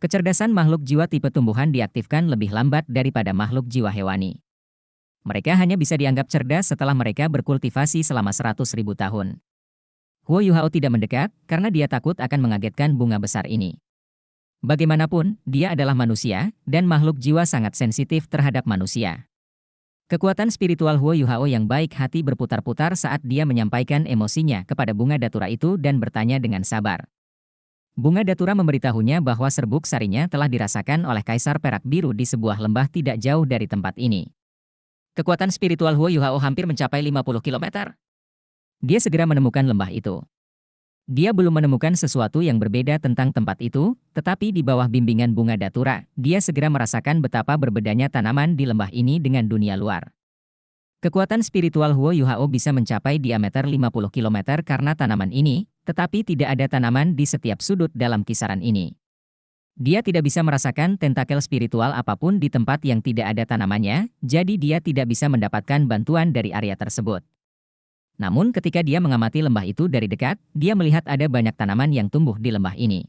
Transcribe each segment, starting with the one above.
Kecerdasan makhluk jiwa tipe tumbuhan diaktifkan lebih lambat daripada makhluk jiwa hewani. Mereka hanya bisa dianggap cerdas setelah mereka berkultivasi selama 100.000 tahun. Huo Yuhao tidak mendekat karena dia takut akan mengagetkan bunga besar ini. Bagaimanapun, dia adalah manusia, dan makhluk jiwa sangat sensitif terhadap manusia. Kekuatan spiritual Huo Yuhao yang baik hati berputar-putar saat dia menyampaikan emosinya kepada bunga datura itu dan bertanya dengan sabar. Bunga datura memberitahunya bahwa serbuk sarinya telah dirasakan oleh Kaisar Perak Biru di sebuah lembah tidak jauh dari tempat ini. Kekuatan spiritual Huo Yuhao hampir mencapai 50 kilometer. Dia segera menemukan lembah itu. Dia belum menemukan sesuatu yang berbeda tentang tempat itu, tetapi di bawah bimbingan bunga datura, dia segera merasakan betapa berbedanya tanaman di lembah ini dengan dunia luar. Kekuatan spiritual Huo Yuhao bisa mencapai diameter 50 km karena tanaman ini, tetapi tidak ada tanaman di setiap sudut dalam kisaran ini. Dia tidak bisa merasakan tentakel spiritual apapun di tempat yang tidak ada tanamannya, jadi dia tidak bisa mendapatkan bantuan dari area tersebut. Namun ketika dia mengamati lembah itu dari dekat, dia melihat ada banyak tanaman yang tumbuh di lembah ini.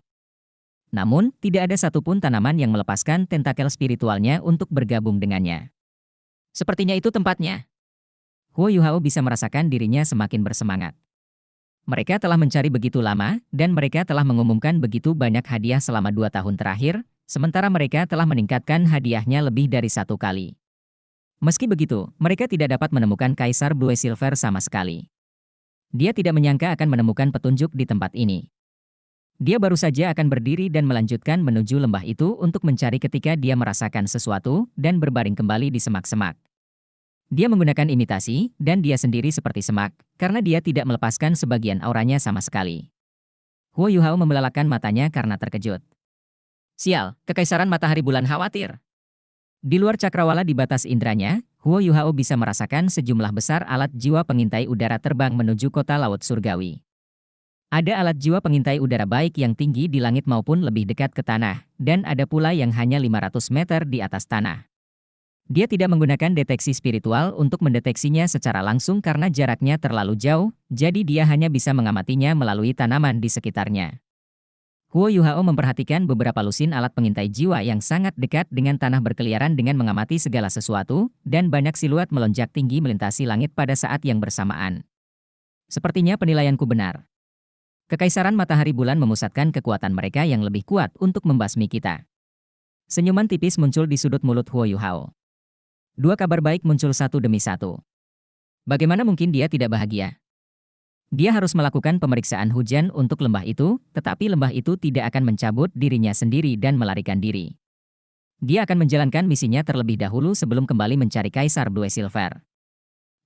Namun, tidak ada satupun tanaman yang melepaskan tentakel spiritualnya untuk bergabung dengannya. Sepertinya itu tempatnya. Huo Yuhao bisa merasakan dirinya semakin bersemangat. Mereka telah mencari begitu lama, dan mereka telah mengumumkan begitu banyak hadiah selama 2 tahun terakhir, sementara mereka telah meningkatkan hadiahnya lebih dari 1 kali. Meski begitu, mereka tidak dapat menemukan Kaisar Blue Silver sama sekali. Dia tidak menyangka akan menemukan petunjuk di tempat ini. Dia baru saja akan berdiri dan melanjutkan menuju lembah itu untuk mencari ketika dia merasakan sesuatu dan berbaring kembali di semak-semak. Dia menggunakan imitasi, dan dia sendiri seperti semak, karena dia tidak melepaskan sebagian auranya sama sekali. Huo Yuhao membelalakan matanya karena terkejut. Sial, Kekaisaran Matahari Bulan khawatir. Di luar cakrawala di batas indranya, Huo Yuhao bisa merasakan sejumlah besar alat jiwa pengintai udara terbang menuju kota laut surgawi. Ada alat jiwa pengintai udara baik yang tinggi di langit maupun lebih dekat ke tanah, dan ada pula yang hanya 500 meter di atas tanah. Dia tidak menggunakan deteksi spiritual untuk mendeteksinya secara langsung karena jaraknya terlalu jauh, jadi dia hanya bisa mengamatinya melalui tanaman di sekitarnya. Huo Yuhao memperhatikan beberapa lusin alat pengintai jiwa yang sangat dekat dengan tanah berkeliaran dengan mengamati segala sesuatu, dan banyak siluet melonjak tinggi melintasi langit pada saat yang bersamaan. Sepertinya penilaianku benar. Kekaisaran Matahari Bulan memusatkan kekuatan mereka yang lebih kuat untuk membasmi kita. Senyuman tipis muncul di sudut mulut Huo Yuhao. 2 kabar baik muncul satu demi satu. Bagaimana mungkin dia tidak bahagia? Dia harus melakukan pemeriksaan hujan untuk lembah itu, tetapi lembah itu tidak akan mencabut dirinya sendiri dan melarikan diri. Dia akan menjalankan misinya terlebih dahulu sebelum kembali mencari Kaisar Blue Silver.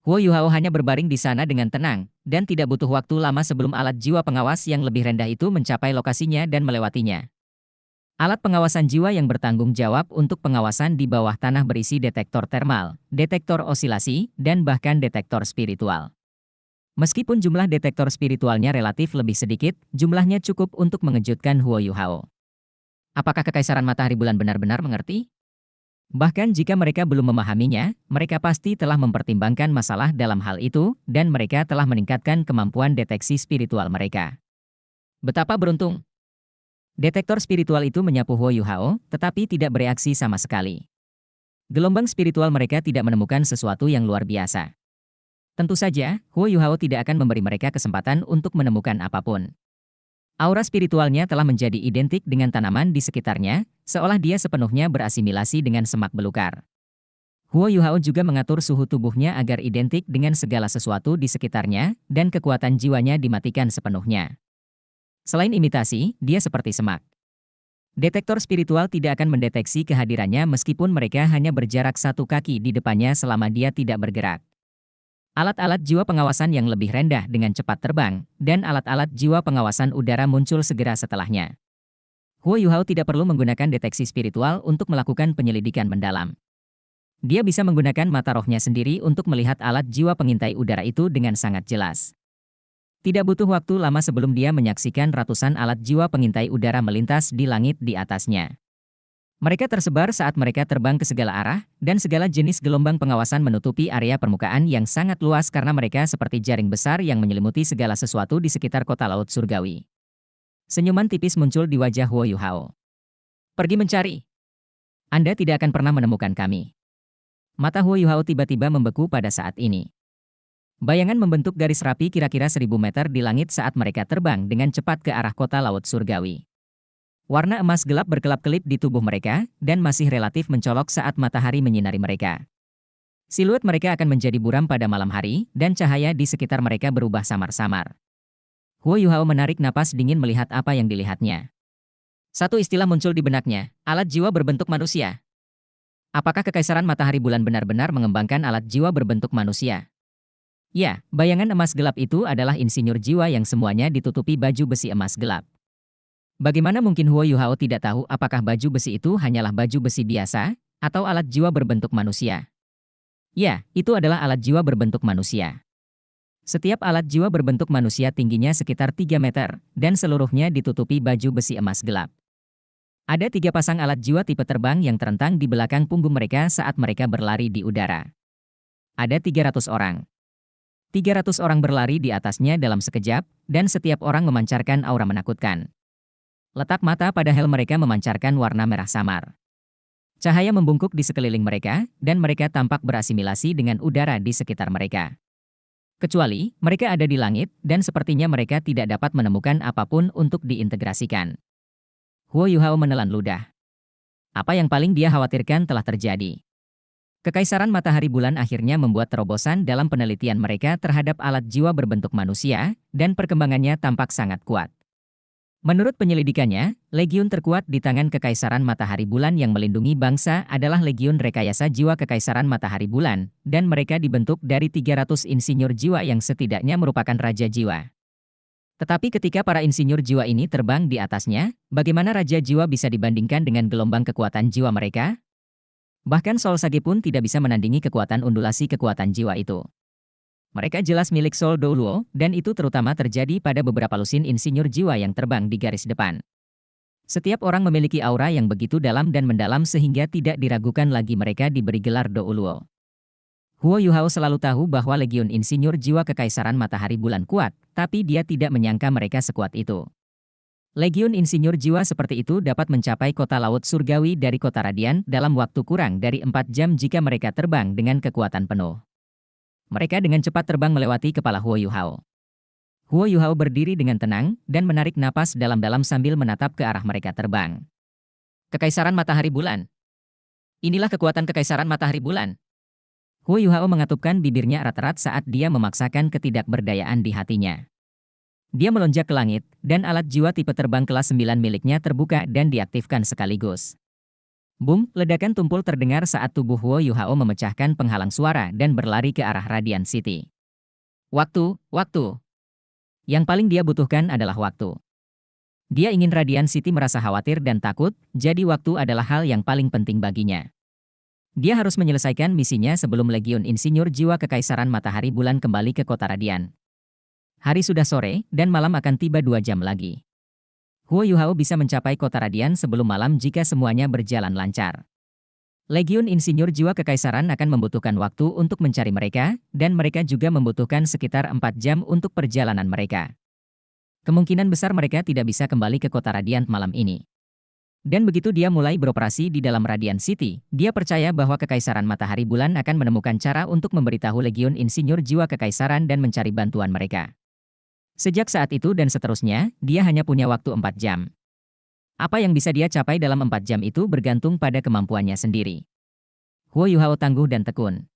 Huo Yuhao hanya berbaring di sana dengan tenang, dan tidak butuh waktu lama sebelum alat jiwa pengawas yang lebih rendah itu mencapai lokasinya dan melewatinya. Alat pengawasan jiwa yang bertanggung jawab untuk pengawasan di bawah tanah berisi detektor termal, detektor osilasi, dan bahkan detektor spiritual. Meskipun jumlah detektor spiritualnya relatif lebih sedikit, jumlahnya cukup untuk mengejutkan Huo Yuhao. Apakah Kekaisaran Matahari Bulan benar-benar mengerti? Bahkan jika mereka belum memahaminya, mereka pasti telah mempertimbangkan masalah dalam hal itu, dan mereka telah meningkatkan kemampuan deteksi spiritual mereka. Betapa beruntung! Detektor spiritual itu menyapu Huo Yuhao, tetapi tidak bereaksi sama sekali. Gelombang spiritual mereka tidak menemukan sesuatu yang luar biasa. Tentu saja, Huo Yuhao tidak akan memberi mereka kesempatan untuk menemukan apapun. Aura spiritualnya telah menjadi identik dengan tanaman di sekitarnya, seolah dia sepenuhnya berasimilasi dengan semak belukar. Huo Yuhao juga mengatur suhu tubuhnya agar identik dengan segala sesuatu di sekitarnya, dan kekuatan jiwanya dimatikan sepenuhnya. Selain imitasi, dia seperti semak. Detektor spiritual tidak akan mendeteksi kehadirannya meskipun mereka hanya berjarak 1 kaki di depannya selama dia tidak bergerak. Alat-alat jiwa pengawasan yang lebih rendah dengan cepat terbang, dan alat-alat jiwa pengawasan udara muncul segera setelahnya. Huo Yuhao tidak perlu menggunakan deteksi spiritual untuk melakukan penyelidikan mendalam. Dia bisa menggunakan mata rohnya sendiri untuk melihat alat jiwa pengintai udara itu dengan sangat jelas. Tidak butuh waktu lama sebelum dia menyaksikan ratusan alat jiwa pengintai udara melintas di langit di atasnya. Mereka tersebar saat mereka terbang ke segala arah, dan segala jenis gelombang pengawasan menutupi area permukaan yang sangat luas karena mereka seperti jaring besar yang menyelimuti segala sesuatu di sekitar kota laut surgawi. Senyuman tipis muncul di wajah Huo Yuhao. Pergi mencari. Anda tidak akan pernah menemukan kami. Mata Huo Yuhao tiba-tiba membeku pada saat ini. Bayangan membentuk garis rapi kira-kira 1000 meter di langit saat mereka terbang dengan cepat ke arah kota laut surgawi. Warna emas gelap berkelap-kelip di tubuh mereka, dan masih relatif mencolok saat matahari menyinari mereka. Siluet mereka akan menjadi buram pada malam hari, dan cahaya di sekitar mereka berubah samar-samar. Huo Yuhao menarik napas dingin melihat apa yang dilihatnya. Satu istilah muncul di benaknya, alat jiwa berbentuk manusia. Apakah Kekaisaran Matahari Bulan benar-benar mengembangkan alat jiwa berbentuk manusia? Ya, bayangan emas gelap itu adalah insinyur jiwa yang semuanya ditutupi baju besi emas gelap. Bagaimana mungkin Huo Yuhao tidak tahu apakah baju besi itu hanyalah baju besi biasa, atau alat jiwa berbentuk manusia? Ya, itu adalah alat jiwa berbentuk manusia. Setiap alat jiwa berbentuk manusia tingginya sekitar 3 meter, dan seluruhnya ditutupi baju besi emas gelap. Ada 3 pasang alat jiwa tipe terbang yang terentang di belakang punggung mereka saat mereka berlari di udara. Ada 300 orang. 300 orang berlari di atasnya dalam sekejap, dan setiap orang memancarkan aura menakutkan. Letak mata pada helm mereka memancarkan warna merah samar. Cahaya membungkuk di sekeliling mereka, dan mereka tampak berasimilasi dengan udara di sekitar mereka. Kecuali, mereka ada di langit, dan sepertinya mereka tidak dapat menemukan apapun untuk diintegrasikan. Huo Yuhao menelan ludah. Apa yang paling dia khawatirkan telah terjadi. Kekaisaran Matahari Bulan akhirnya membuat terobosan dalam penelitian mereka terhadap alat jiwa berbentuk manusia, dan perkembangannya tampak sangat kuat. Menurut penyelidikannya, legiun terkuat di tangan Kekaisaran Matahari Bulan yang melindungi bangsa adalah Legiun Rekayasa Jiwa Kekaisaran Matahari Bulan, dan mereka dibentuk dari 300 insinyur jiwa yang setidaknya merupakan Raja Jiwa. Tetapi ketika para insinyur jiwa ini terbang di atasnya, bagaimana Raja Jiwa bisa dibandingkan dengan gelombang kekuatan jiwa mereka? Bahkan Sol Sage pun tidak bisa menandingi kekuatan undulasi kekuatan jiwa itu. Mereka jelas milik Sol Douluo, dan itu terutama terjadi pada beberapa lusin insinyur jiwa yang terbang di garis depan. Setiap orang memiliki aura yang begitu dalam dan mendalam sehingga tidak diragukan lagi mereka diberi gelar Douluo. Huo Yuhao selalu tahu bahwa Legiun Insinyur Jiwa Kekaisaran Matahari Bulan kuat, tapi dia tidak menyangka mereka sekuat itu. Legiun Insinyur Jiwa seperti itu dapat mencapai kota laut surgawi dari kota Radian dalam waktu kurang dari 4 jam jika mereka terbang dengan kekuatan penuh. Mereka dengan cepat terbang melewati kepala Huo Yuhao. Huo Yuhao berdiri dengan tenang, dan menarik napas dalam-dalam sambil menatap ke arah mereka terbang. Kekaisaran Matahari Bulan. Inilah kekuatan Kekaisaran Matahari Bulan. Huo Yuhao mengatupkan bibirnya erat-erat saat dia memaksakan ketidakberdayaan di hatinya. Dia melonjak ke langit, dan alat jiwa tipe terbang kelas 9 miliknya terbuka dan diaktifkan sekaligus. Boom, ledakan tumpul terdengar saat tubuh Huo Yuhao memecahkan penghalang suara dan berlari ke arah Radiant City. Waktu. Yang paling dia butuhkan adalah waktu. Dia ingin Radiant City merasa khawatir dan takut, jadi waktu adalah hal yang paling penting baginya. Dia harus menyelesaikan misinya sebelum Legiun Insinyur Jiwa Kekaisaran Matahari Bulan kembali ke kota Radian. Hari sudah sore, dan malam akan tiba 2 jam lagi. Huo Yuhao bisa mencapai kota Radian sebelum malam jika semuanya berjalan lancar. Legiun Insinyur Jiwa Kekaisaran akan membutuhkan waktu untuk mencari mereka, dan mereka juga membutuhkan sekitar 4 jam untuk perjalanan mereka. Kemungkinan besar mereka tidak bisa kembali ke kota Radiant malam ini. Dan begitu dia mulai beroperasi di dalam Radiant City, dia percaya bahwa Kekaisaran Matahari Bulan akan menemukan cara untuk memberitahu Legiun Insinyur Jiwa Kekaisaran dan mencari bantuan mereka. Sejak saat itu dan seterusnya, dia hanya punya waktu 4 jam. Apa yang bisa dia capai dalam 4 jam itu bergantung pada kemampuannya sendiri. Huo Yuhao tangguh dan tekun.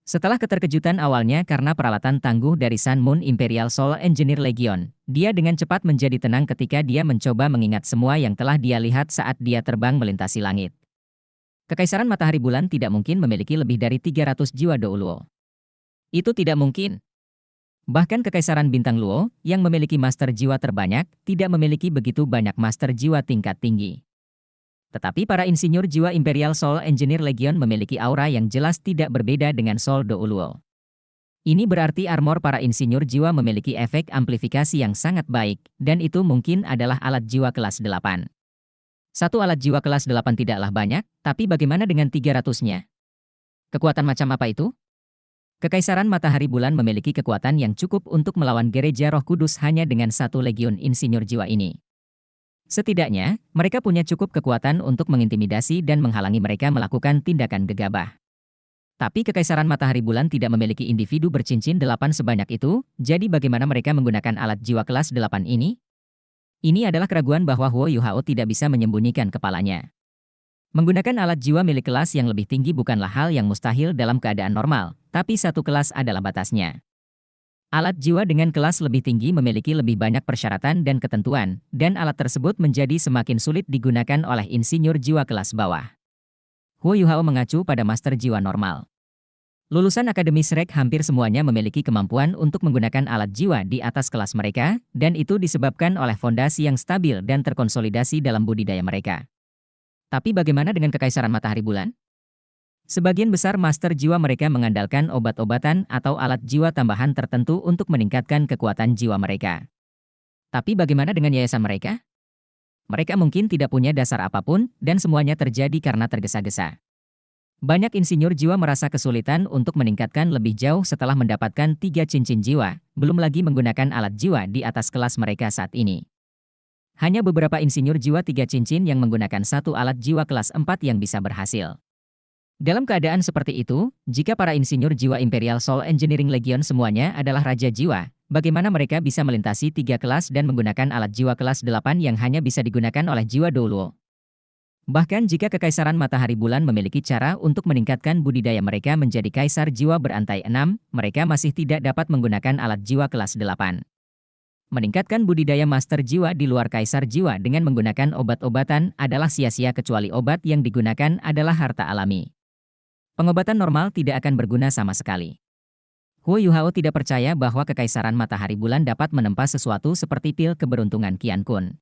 Setelah keterkejutan awalnya karena peralatan tangguh dari Sun Moon Imperial Soul Engineer Legion, dia dengan cepat menjadi tenang ketika dia mencoba mengingat semua yang telah dia lihat saat dia terbang melintasi langit. Kekaisaran Matahari Bulan tidak mungkin memiliki lebih dari 300 jiwa Douluo. Itu tidak mungkin. Bahkan Kekaisaran Bintang Luo, yang memiliki master jiwa terbanyak, tidak memiliki begitu banyak master jiwa tingkat tinggi. Tetapi para insinyur jiwa Imperial Soul Engineer Legion memiliki aura yang jelas tidak berbeda dengan Soul Douluo. Ini berarti armor para insinyur jiwa memiliki efek amplifikasi yang sangat baik, dan itu mungkin adalah alat jiwa kelas 8. Satu alat jiwa kelas 8 tidaklah banyak, tapi bagaimana dengan 300-nya? Kekuatan macam apa itu? Kekaisaran Matahari Bulan memiliki kekuatan yang cukup untuk melawan Gereja Roh Kudus hanya dengan satu legiun insinyur jiwa ini. Setidaknya, mereka punya cukup kekuatan untuk mengintimidasi dan menghalangi mereka melakukan tindakan gegabah. Tapi Kekaisaran Matahari Bulan tidak memiliki individu bercincin 8 sebanyak itu, jadi bagaimana mereka menggunakan alat jiwa kelas 8 ini? Ini adalah keraguan bahwa Huo Yuhao tidak bisa menyembunyikan kepalanya. Menggunakan alat jiwa milik kelas yang lebih tinggi bukanlah hal yang mustahil dalam keadaan normal, tapi satu kelas adalah batasnya. Alat jiwa dengan kelas lebih tinggi memiliki lebih banyak persyaratan dan ketentuan, dan alat tersebut menjadi semakin sulit digunakan oleh insinyur jiwa kelas bawah. Huo Yuhao mengacu pada master jiwa normal. Lulusan Akademi Shrek hampir semuanya memiliki kemampuan untuk menggunakan alat jiwa di atas kelas mereka, dan itu disebabkan oleh fondasi yang stabil dan terkonsolidasi dalam budidaya mereka. Tapi bagaimana dengan Kekaisaran Matahari Bulan? Sebagian besar master jiwa mereka mengandalkan obat-obatan atau alat jiwa tambahan tertentu untuk meningkatkan kekuatan jiwa mereka. Tapi bagaimana dengan yayasan mereka? Mereka mungkin tidak punya dasar apapun, dan semuanya terjadi karena tergesa-gesa. Banyak insinyur jiwa merasa kesulitan untuk meningkatkan lebih jauh setelah mendapatkan 3 cincin jiwa, belum lagi menggunakan alat jiwa di atas kelas mereka saat ini. Hanya beberapa insinyur jiwa 3 cincin yang menggunakan satu alat jiwa kelas 4 yang bisa berhasil. Dalam keadaan seperti itu, jika para insinyur jiwa Imperial Soul Engineering Legion semuanya adalah raja jiwa, bagaimana mereka bisa melintasi 3 kelas dan menggunakan alat jiwa kelas 8 yang hanya bisa digunakan oleh jiwa Douluo? Bahkan jika Kekaisaran Matahari Bulan memiliki cara untuk meningkatkan budidaya mereka menjadi kaisar jiwa berantai 6, mereka masih tidak dapat menggunakan alat jiwa kelas 8. Meningkatkan budidaya master jiwa di luar kaisar jiwa dengan menggunakan obat-obatan adalah sia-sia kecuali obat yang digunakan adalah harta alami. Pengobatan normal tidak akan berguna sama sekali. Huo Yuhao tidak percaya bahwa Kekaisaran Matahari Bulan dapat menempa sesuatu seperti pil keberuntungan Qian Kun.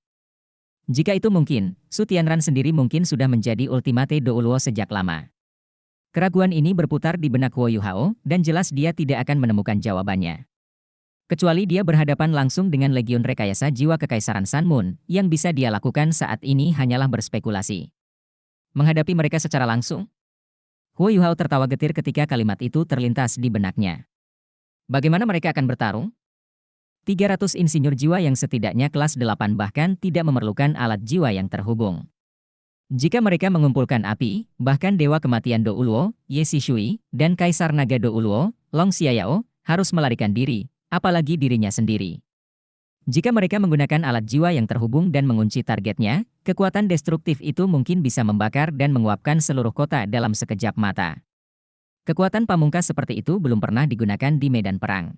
Jika itu mungkin, Su Tianran sendiri mungkin sudah menjadi ultimate Douluo sejak lama. Keraguan ini berputar di benak Huo Yuhao, dan jelas dia tidak akan menemukan jawabannya. Kecuali dia berhadapan langsung dengan Legiun Rekayasa Jiwa Kekaisaran Sun Moon, yang bisa dia lakukan saat ini hanyalah berspekulasi. Menghadapi mereka secara langsung? Huo Yuhao tertawa getir ketika kalimat itu terlintas di benaknya. Bagaimana mereka akan bertarung? 300 insinyur jiwa yang setidaknya kelas 8 bahkan tidak memerlukan alat jiwa yang terhubung. Jika mereka mengumpulkan api, bahkan Dewa Kematian Douluo, Ye Shishui, dan Kaisar Naga Douluo, Long Xiaoyao, harus melarikan diri, apalagi dirinya sendiri. Jika mereka menggunakan alat jiwa yang terhubung dan mengunci targetnya, kekuatan destruktif itu mungkin bisa membakar dan menguapkan seluruh kota dalam sekejap mata. Kekuatan pamungkas seperti itu belum pernah digunakan di medan perang.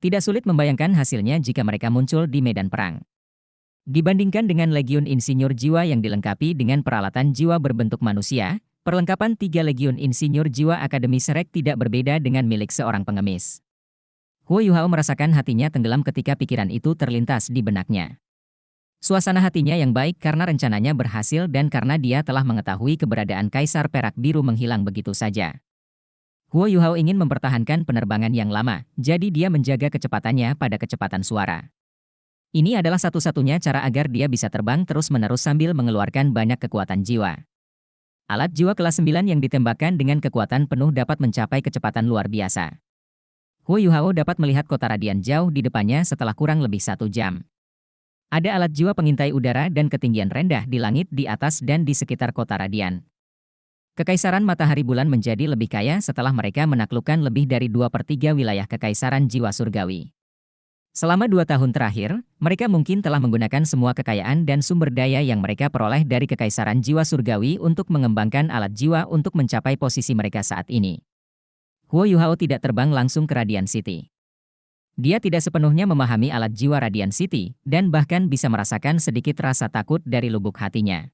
Tidak sulit membayangkan hasilnya jika mereka muncul di medan perang. Dibandingkan dengan Legiun Insinyur Jiwa yang dilengkapi dengan peralatan jiwa berbentuk manusia, perlengkapan 3 Legiun Insinyur Jiwa Akademi Shrek tidak berbeda dengan milik seorang pengemis. Huo Yuhao merasakan hatinya tenggelam ketika pikiran itu terlintas di benaknya. Suasana hatinya yang baik karena rencananya berhasil dan karena dia telah mengetahui keberadaan Kaisar Perak Biru menghilang begitu saja. Huo Yuhao ingin mempertahankan penerbangan yang lama, jadi dia menjaga kecepatannya pada kecepatan suara. Ini adalah satu-satunya cara agar dia bisa terbang terus-menerus sambil mengeluarkan banyak kekuatan jiwa. Alat jiwa kelas 9 yang ditembakkan dengan kekuatan penuh dapat mencapai kecepatan luar biasa. Huo Yuhao dapat melihat kota radian jauh di depannya setelah kurang lebih 1 jam. Ada alat jiwa pengintai udara dan ketinggian rendah di langit di atas dan di sekitar kota radian. Kekaisaran Matahari Bulan menjadi lebih kaya setelah mereka menaklukkan lebih dari 2/3 wilayah Kekaisaran Jiwa Surgawi. Selama 2 tahun terakhir, mereka mungkin telah menggunakan semua kekayaan dan sumber daya yang mereka peroleh dari Kekaisaran Jiwa Surgawi untuk mengembangkan alat jiwa untuk mencapai posisi mereka saat ini. Huo Yuhao tidak terbang langsung ke Radiant City. Dia tidak sepenuhnya memahami alat jiwa Radiant City, dan bahkan bisa merasakan sedikit rasa takut dari lubuk hatinya.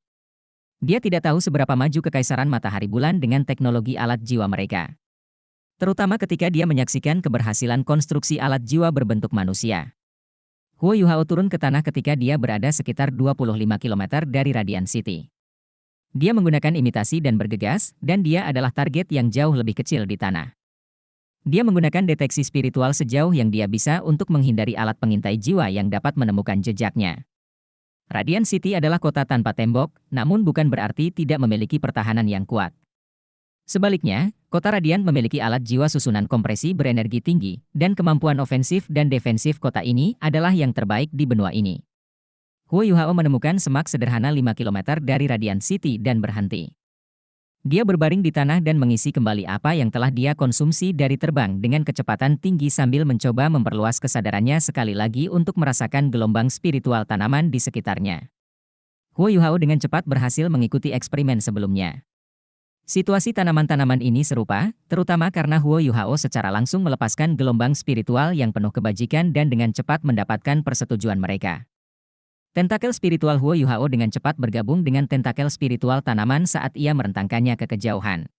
Dia tidak tahu seberapa maju Kekaisaran Matahari Bulan dengan teknologi alat jiwa mereka. Terutama ketika dia menyaksikan keberhasilan konstruksi alat jiwa berbentuk manusia. Huo Yuhao turun ke tanah ketika dia berada sekitar 25 km dari Radiant City. Dia menggunakan imitasi dan bergegas, dan dia adalah target yang jauh lebih kecil di tanah. Dia menggunakan deteksi spiritual sejauh yang dia bisa untuk menghindari alat pengintai jiwa yang dapat menemukan jejaknya. Radiant City adalah kota tanpa tembok, namun bukan berarti tidak memiliki pertahanan yang kuat. Sebaliknya, kota Radiant memiliki alat jiwa susunan kompresi berenergi tinggi, dan kemampuan ofensif dan defensif kota ini adalah yang terbaik di benua ini. Huo Yuhao menemukan semak sederhana 5 kilometer dari Radiant City dan berhenti. Dia berbaring di tanah dan mengisi kembali apa yang telah dia konsumsi dari terbang dengan kecepatan tinggi sambil mencoba memperluas kesadarannya sekali lagi untuk merasakan gelombang spiritual tanaman di sekitarnya. Huo Yuhao dengan cepat berhasil mengikuti eksperimen sebelumnya. Situasi tanaman-tanaman ini serupa, terutama karena Huo Yuhao secara langsung melepaskan gelombang spiritual yang penuh kebajikan dan dengan cepat mendapatkan persetujuan mereka. Tentakel spiritual Huo Yuhao dengan cepat bergabung dengan tentakel spiritual tanaman saat ia merentangkannya ke kejauhan.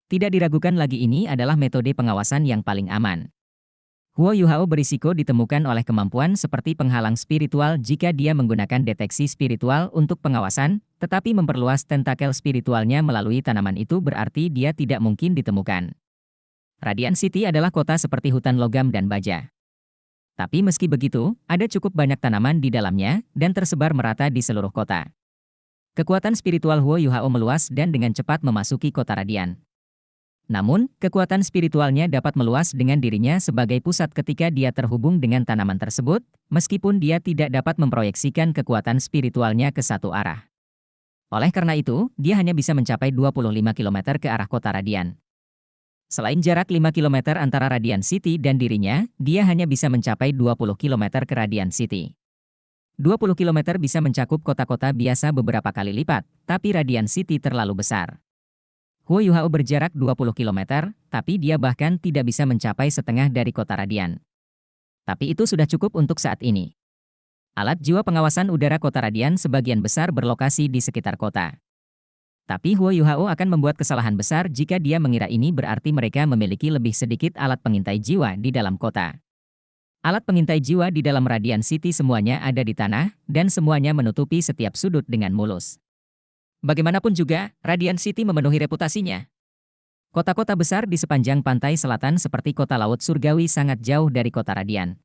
Tidak diragukan lagi, ini adalah metode pengawasan yang paling aman. Huo Yuhao berisiko ditemukan oleh kemampuan seperti penghalang spiritual jika dia menggunakan deteksi spiritual untuk pengawasan, tetapi memperluas tentakel spiritualnya melalui tanaman itu berarti dia tidak mungkin ditemukan. Radiant City adalah kota seperti hutan logam dan baja. Tapi meski begitu, ada cukup banyak tanaman di dalamnya dan tersebar merata di seluruh kota. Kekuatan spiritual Huo Yuhao meluas dan dengan cepat memasuki kota Radiant. Namun, kekuatan spiritualnya dapat meluas dengan dirinya sebagai pusat ketika dia terhubung dengan tanaman tersebut, meskipun dia tidak dapat memproyeksikan kekuatan spiritualnya ke satu arah. Oleh karena itu, dia hanya bisa mencapai 25 km ke arah kota Radiant. Selain jarak 5 km antara Radiant City dan dirinya, dia hanya bisa mencapai 20 km ke Radiant City. 20 km bisa mencakup kota-kota biasa beberapa kali lipat, tapi Radiant City terlalu besar. Huo Yuhao berjarak 20 km, tapi dia bahkan tidak bisa mencapai setengah dari kota Radiant. Tapi itu sudah cukup untuk saat ini. Alat jiwa pengawasan udara kota Radiant sebagian besar berlokasi di sekitar kota. Tapi Huo Yuhao akan membuat kesalahan besar jika dia mengira ini berarti mereka memiliki lebih sedikit alat pengintai jiwa di dalam kota. Alat pengintai jiwa di dalam Radiant City semuanya ada di tanah, dan semuanya menutupi setiap sudut dengan mulus. Bagaimanapun juga, Radiant City memenuhi reputasinya. Kota-kota besar di sepanjang pantai selatan seperti kota laut surgawi sangat jauh dari kota Radiant.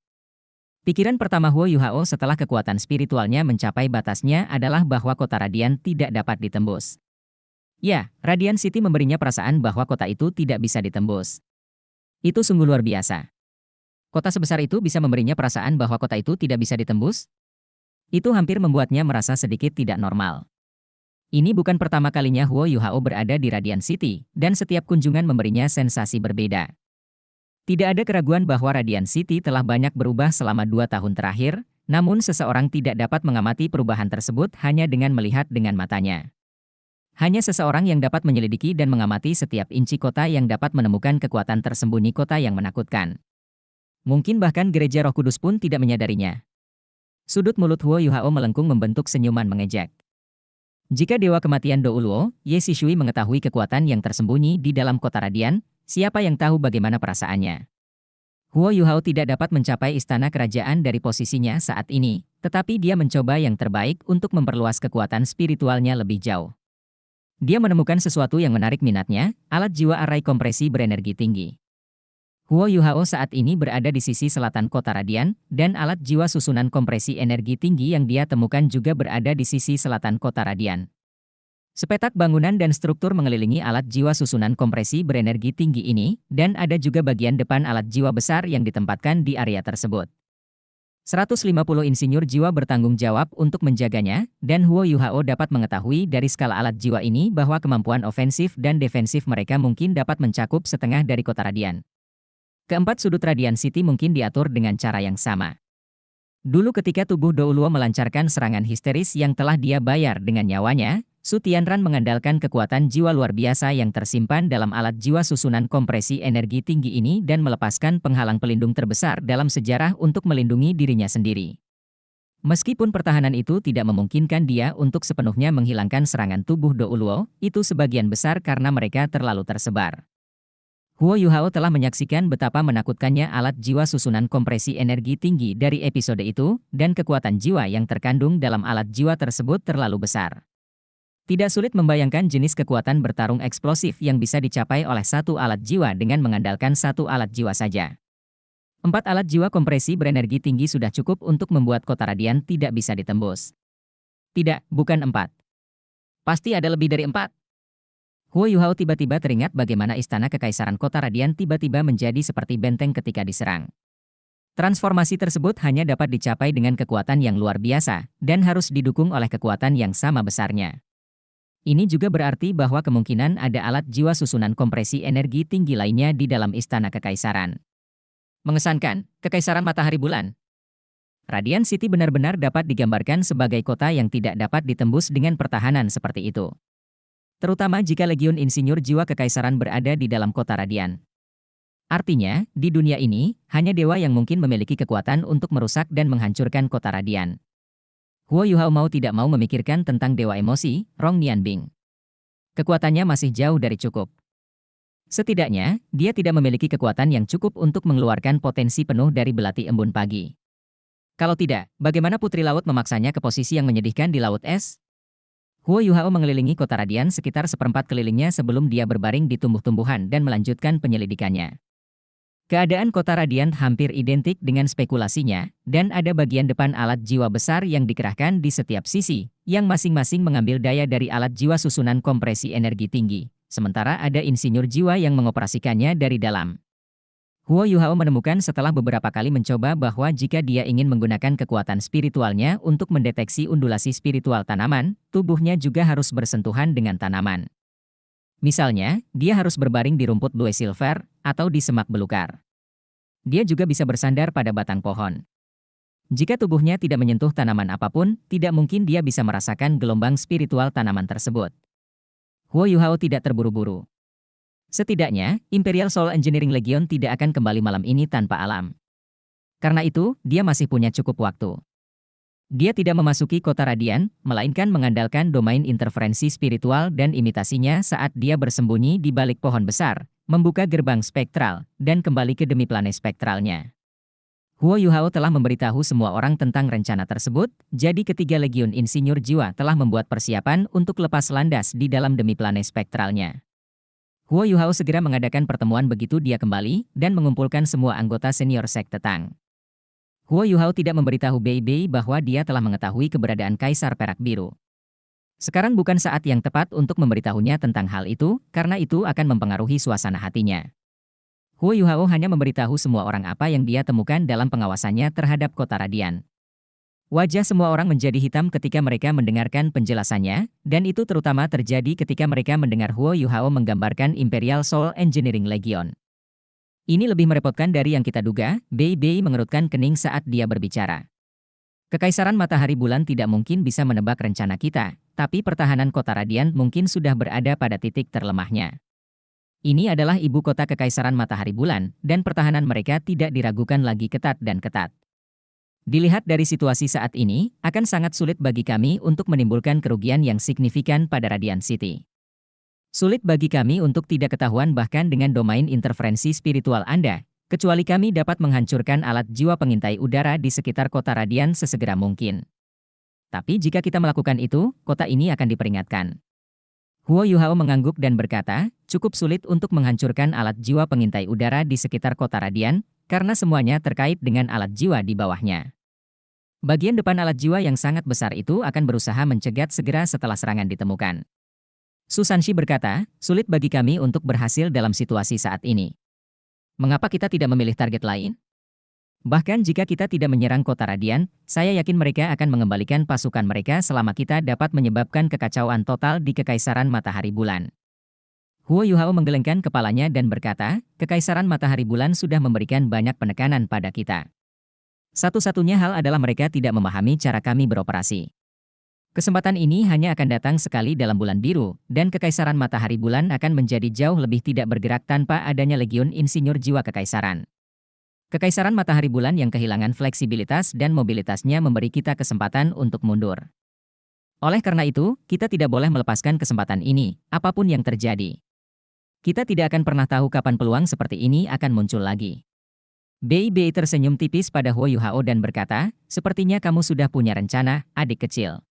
Pikiran pertama Huo Yuhao setelah kekuatan spiritualnya mencapai batasnya adalah bahwa kota Radiant tidak dapat ditembus. Ya, Radiant City memberinya perasaan bahwa kota itu tidak bisa ditembus. Itu sungguh luar biasa. Kota sebesar itu bisa memberinya perasaan bahwa kota itu tidak bisa ditembus? Itu hampir membuatnya merasa sedikit tidak normal. Ini bukan pertama kalinya Huo Yuhao berada di Radiant City, dan setiap kunjungan memberinya sensasi berbeda. Tidak ada keraguan bahwa Radiant City telah banyak berubah selama 2 tahun terakhir, namun seseorang tidak dapat mengamati perubahan tersebut hanya dengan melihat dengan matanya. Hanya seseorang yang dapat menyelidiki dan mengamati setiap inci kota yang dapat menemukan kekuatan tersembunyi kota yang menakutkan. Mungkin bahkan gereja Roh Kudus pun tidak menyadarinya. Sudut mulut Huo Yuhao melengkung membentuk senyuman mengejek. Jika Dewa Kematian Douluo, Ye Shishui mengetahui kekuatan yang tersembunyi di dalam kota Radiant, siapa yang tahu bagaimana perasaannya? Huo Yuhao tidak dapat mencapai istana kerajaan dari posisinya saat ini, tetapi dia mencoba yang terbaik untuk memperluas kekuatan spiritualnya lebih jauh. Dia menemukan sesuatu yang menarik minatnya, alat jiwa arai kompresi berenergi tinggi. Huo Yuhao saat ini berada di sisi selatan kota Radiant, dan alat jiwa susunan kompresi energi tinggi yang dia temukan juga berada di sisi selatan kota Radiant. Sepetak bangunan dan struktur mengelilingi alat jiwa susunan kompresi berenergi tinggi ini, dan ada juga bagian depan alat jiwa besar yang ditempatkan di area tersebut. 150 insinyur jiwa bertanggung jawab untuk menjaganya, dan Huo Yuhao dapat mengetahui dari skala alat jiwa ini bahwa kemampuan ofensif dan defensif mereka mungkin dapat mencakup setengah dari kota Radiant. Keempat sudut Radiant City mungkin diatur dengan cara yang sama. Dulu ketika tubuh Douluo melancarkan serangan histeris yang telah dia bayar dengan nyawanya, Su Tianran mengandalkan kekuatan jiwa luar biasa yang tersimpan dalam alat jiwa susunan kompresi energi tinggi ini dan melepaskan penghalang pelindung terbesar dalam sejarah untuk melindungi dirinya sendiri. Meskipun pertahanan itu tidak memungkinkan dia untuk sepenuhnya menghilangkan serangan tubuh Douluo, itu sebagian besar karena mereka terlalu tersebar. Huo Yuhao telah menyaksikan betapa menakutkannya alat jiwa susunan kompresi energi tinggi dari episode itu, dan kekuatan jiwa yang terkandung dalam alat jiwa tersebut terlalu besar. Tidak sulit membayangkan jenis kekuatan bertarung eksplosif yang bisa dicapai oleh satu alat jiwa dengan mengandalkan satu alat jiwa saja. 4 alat jiwa kompresi berenergi tinggi sudah cukup untuk membuat kota Radiant tidak bisa ditembus. Tidak, bukan 4. Pasti ada lebih dari 4. Huo Yuhao tiba-tiba teringat bagaimana istana kekaisaran kota Radiant tiba-tiba menjadi seperti benteng ketika diserang. Transformasi tersebut hanya dapat dicapai dengan kekuatan yang luar biasa, dan harus didukung oleh kekuatan yang sama besarnya. Ini juga berarti bahwa kemungkinan ada alat jiwa susunan kompresi energi tinggi lainnya di dalam istana kekaisaran. Mengesankan, Kekaisaran Matahari Bulan. Radiant City benar-benar dapat digambarkan sebagai kota yang tidak dapat ditembus dengan pertahanan seperti itu. Terutama jika Legiun Insinyur Jiwa Kekaisaran berada di dalam kota Radiant. Artinya, di dunia ini, hanya dewa yang mungkin memiliki kekuatan untuk merusak dan menghancurkan kota Radiant. Huo Yuhao mau tidak mau memikirkan tentang dewa emosi, Rong Nianbing. Kekuatannya masih jauh dari cukup. Setidaknya, dia tidak memiliki kekuatan yang cukup untuk mengeluarkan potensi penuh dari belati embun pagi. Kalau tidak, bagaimana Putri Laut memaksanya ke posisi yang menyedihkan di Laut Es? Huo Yuhao mengelilingi kota Radiant sekitar seperempat kelilingnya sebelum dia berbaring di tumbuh-tumbuhan dan melanjutkan penyelidikannya. Keadaan kota Radiant hampir identik dengan spekulasinya, dan ada bagian depan alat jiwa besar yang dikerahkan di setiap sisi, yang masing-masing mengambil daya dari alat jiwa susunan kompresi energi tinggi, sementara ada insinyur jiwa yang mengoperasikannya dari dalam. Huo Yuhao menemukan setelah beberapa kali mencoba bahwa jika dia ingin menggunakan kekuatan spiritualnya untuk mendeteksi undulasi spiritual tanaman, tubuhnya juga harus bersentuhan dengan tanaman. Misalnya, dia harus berbaring di rumput blue silver, atau di semak belukar. Dia juga bisa bersandar pada batang pohon. Jika tubuhnya tidak menyentuh tanaman apapun, tidak mungkin dia bisa merasakan gelombang spiritual tanaman tersebut. Huo Yuhao tidak terburu-buru. Setidaknya, Imperial Soul Engineering Legion tidak akan kembali malam ini tanpa alam. Karena itu, dia masih punya cukup waktu. Dia tidak memasuki kota Radiant, melainkan mengandalkan domain interferensi spiritual dan imitasinya saat dia bersembunyi di balik pohon besar, membuka gerbang spektral, dan kembali ke demi-planet spektralnya. Huo Yuhao telah memberitahu semua orang tentang rencana tersebut, jadi ketiga Legiun Insinyur Jiwa telah membuat persiapan untuk lepas landas di dalam demi-planet spektralnya. Huo Yuhao segera mengadakan pertemuan begitu dia kembali, dan mengumpulkan semua anggota senior sekte Tang. Huo Yuhao tidak memberitahu Bei Bei bahwa dia telah mengetahui keberadaan Kaisar Perak Biru. Sekarang bukan saat yang tepat untuk memberitahunya tentang hal itu, karena itu akan mempengaruhi suasana hatinya. Huo Yuhao hanya memberitahu semua orang apa yang dia temukan dalam pengawasannya terhadap kota Radiant. Wajah semua orang menjadi hitam ketika mereka mendengarkan penjelasannya, dan itu terutama terjadi ketika mereka mendengar Huo Yuhao menggambarkan Imperial Soul Engineering Legion. Ini lebih merepotkan dari yang kita duga, Bei Bei mengerutkan kening saat dia berbicara. Kekaisaran Matahari Bulan tidak mungkin bisa menebak rencana kita, tapi pertahanan kota Radiant mungkin sudah berada pada titik terlemahnya. Ini adalah ibu kota Kekaisaran Matahari Bulan, dan pertahanan mereka tidak diragukan lagi ketat dan ketat. Dilihat dari situasi saat ini, akan sangat sulit bagi kami untuk menimbulkan kerugian yang signifikan pada Radiant City. Sulit bagi kami untuk tidak ketahuan bahkan dengan domain interferensi spiritual Anda, kecuali kami dapat menghancurkan alat jiwa pengintai udara di sekitar kota Radiant sesegera mungkin. Tapi jika kita melakukan itu, kota ini akan diperingatkan. Huo Yuhao mengangguk dan berkata, cukup sulit untuk menghancurkan alat jiwa pengintai udara di sekitar kota Radiant, karena semuanya terkait dengan alat jiwa di bawahnya. Bagian depan alat jiwa yang sangat besar itu akan berusaha mencegat segera setelah serangan ditemukan. Su Sanshi berkata, sulit bagi kami untuk berhasil dalam situasi saat ini. Mengapa kita tidak memilih target lain? Bahkan jika kita tidak menyerang kota Radiant, saya yakin mereka akan mengembalikan pasukan mereka selama kita dapat menyebabkan kekacauan total di Kekaisaran Matahari Bulan. Huo Yuhao menggelengkan kepalanya dan berkata, Kekaisaran Matahari Bulan sudah memberikan banyak penekanan pada kita. Satu-satunya hal adalah mereka tidak memahami cara kami beroperasi. Kesempatan ini hanya akan datang sekali dalam bulan biru, dan Kekaisaran Matahari Bulan akan menjadi jauh lebih tidak bergerak tanpa adanya Legiun Insinyur Jiwa Kekaisaran. Kekaisaran Matahari Bulan yang kehilangan fleksibilitas dan mobilitasnya memberi kita kesempatan untuk mundur. Oleh karena itu, kita tidak boleh melepaskan kesempatan ini, apapun yang terjadi. Kita tidak akan pernah tahu kapan peluang seperti ini akan muncul lagi. Bei Bei tersenyum tipis pada Huo Yuhao dan berkata, sepertinya kamu sudah punya rencana, adik kecil.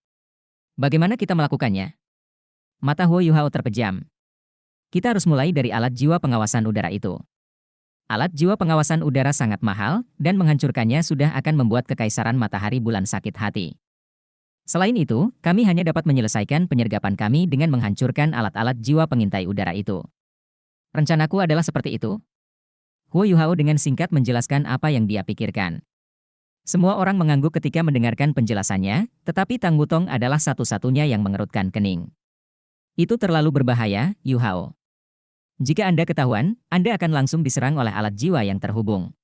Bagaimana kita melakukannya? Mata Huo Yuhao terpejam. Kita harus mulai dari alat jiwa pengawasan udara itu. Alat jiwa pengawasan udara sangat mahal, dan menghancurkannya sudah akan membuat Kekaisaran Matahari Bulan sakit hati. Selain itu, kami hanya dapat menyelesaikan penyergapan kami dengan menghancurkan alat-alat jiwa pengintai udara itu. Rencanaku adalah seperti itu. Huo Yuhao dengan singkat menjelaskan apa yang dia pikirkan. Semua orang mengangguk ketika mendengarkan penjelasannya, tetapi Tang Wutong adalah satu-satunya yang mengerutkan kening. Itu terlalu berbahaya, Yu Hao. Jika Anda ketahuan, Anda akan langsung diserang oleh alat jiwa yang terhubung.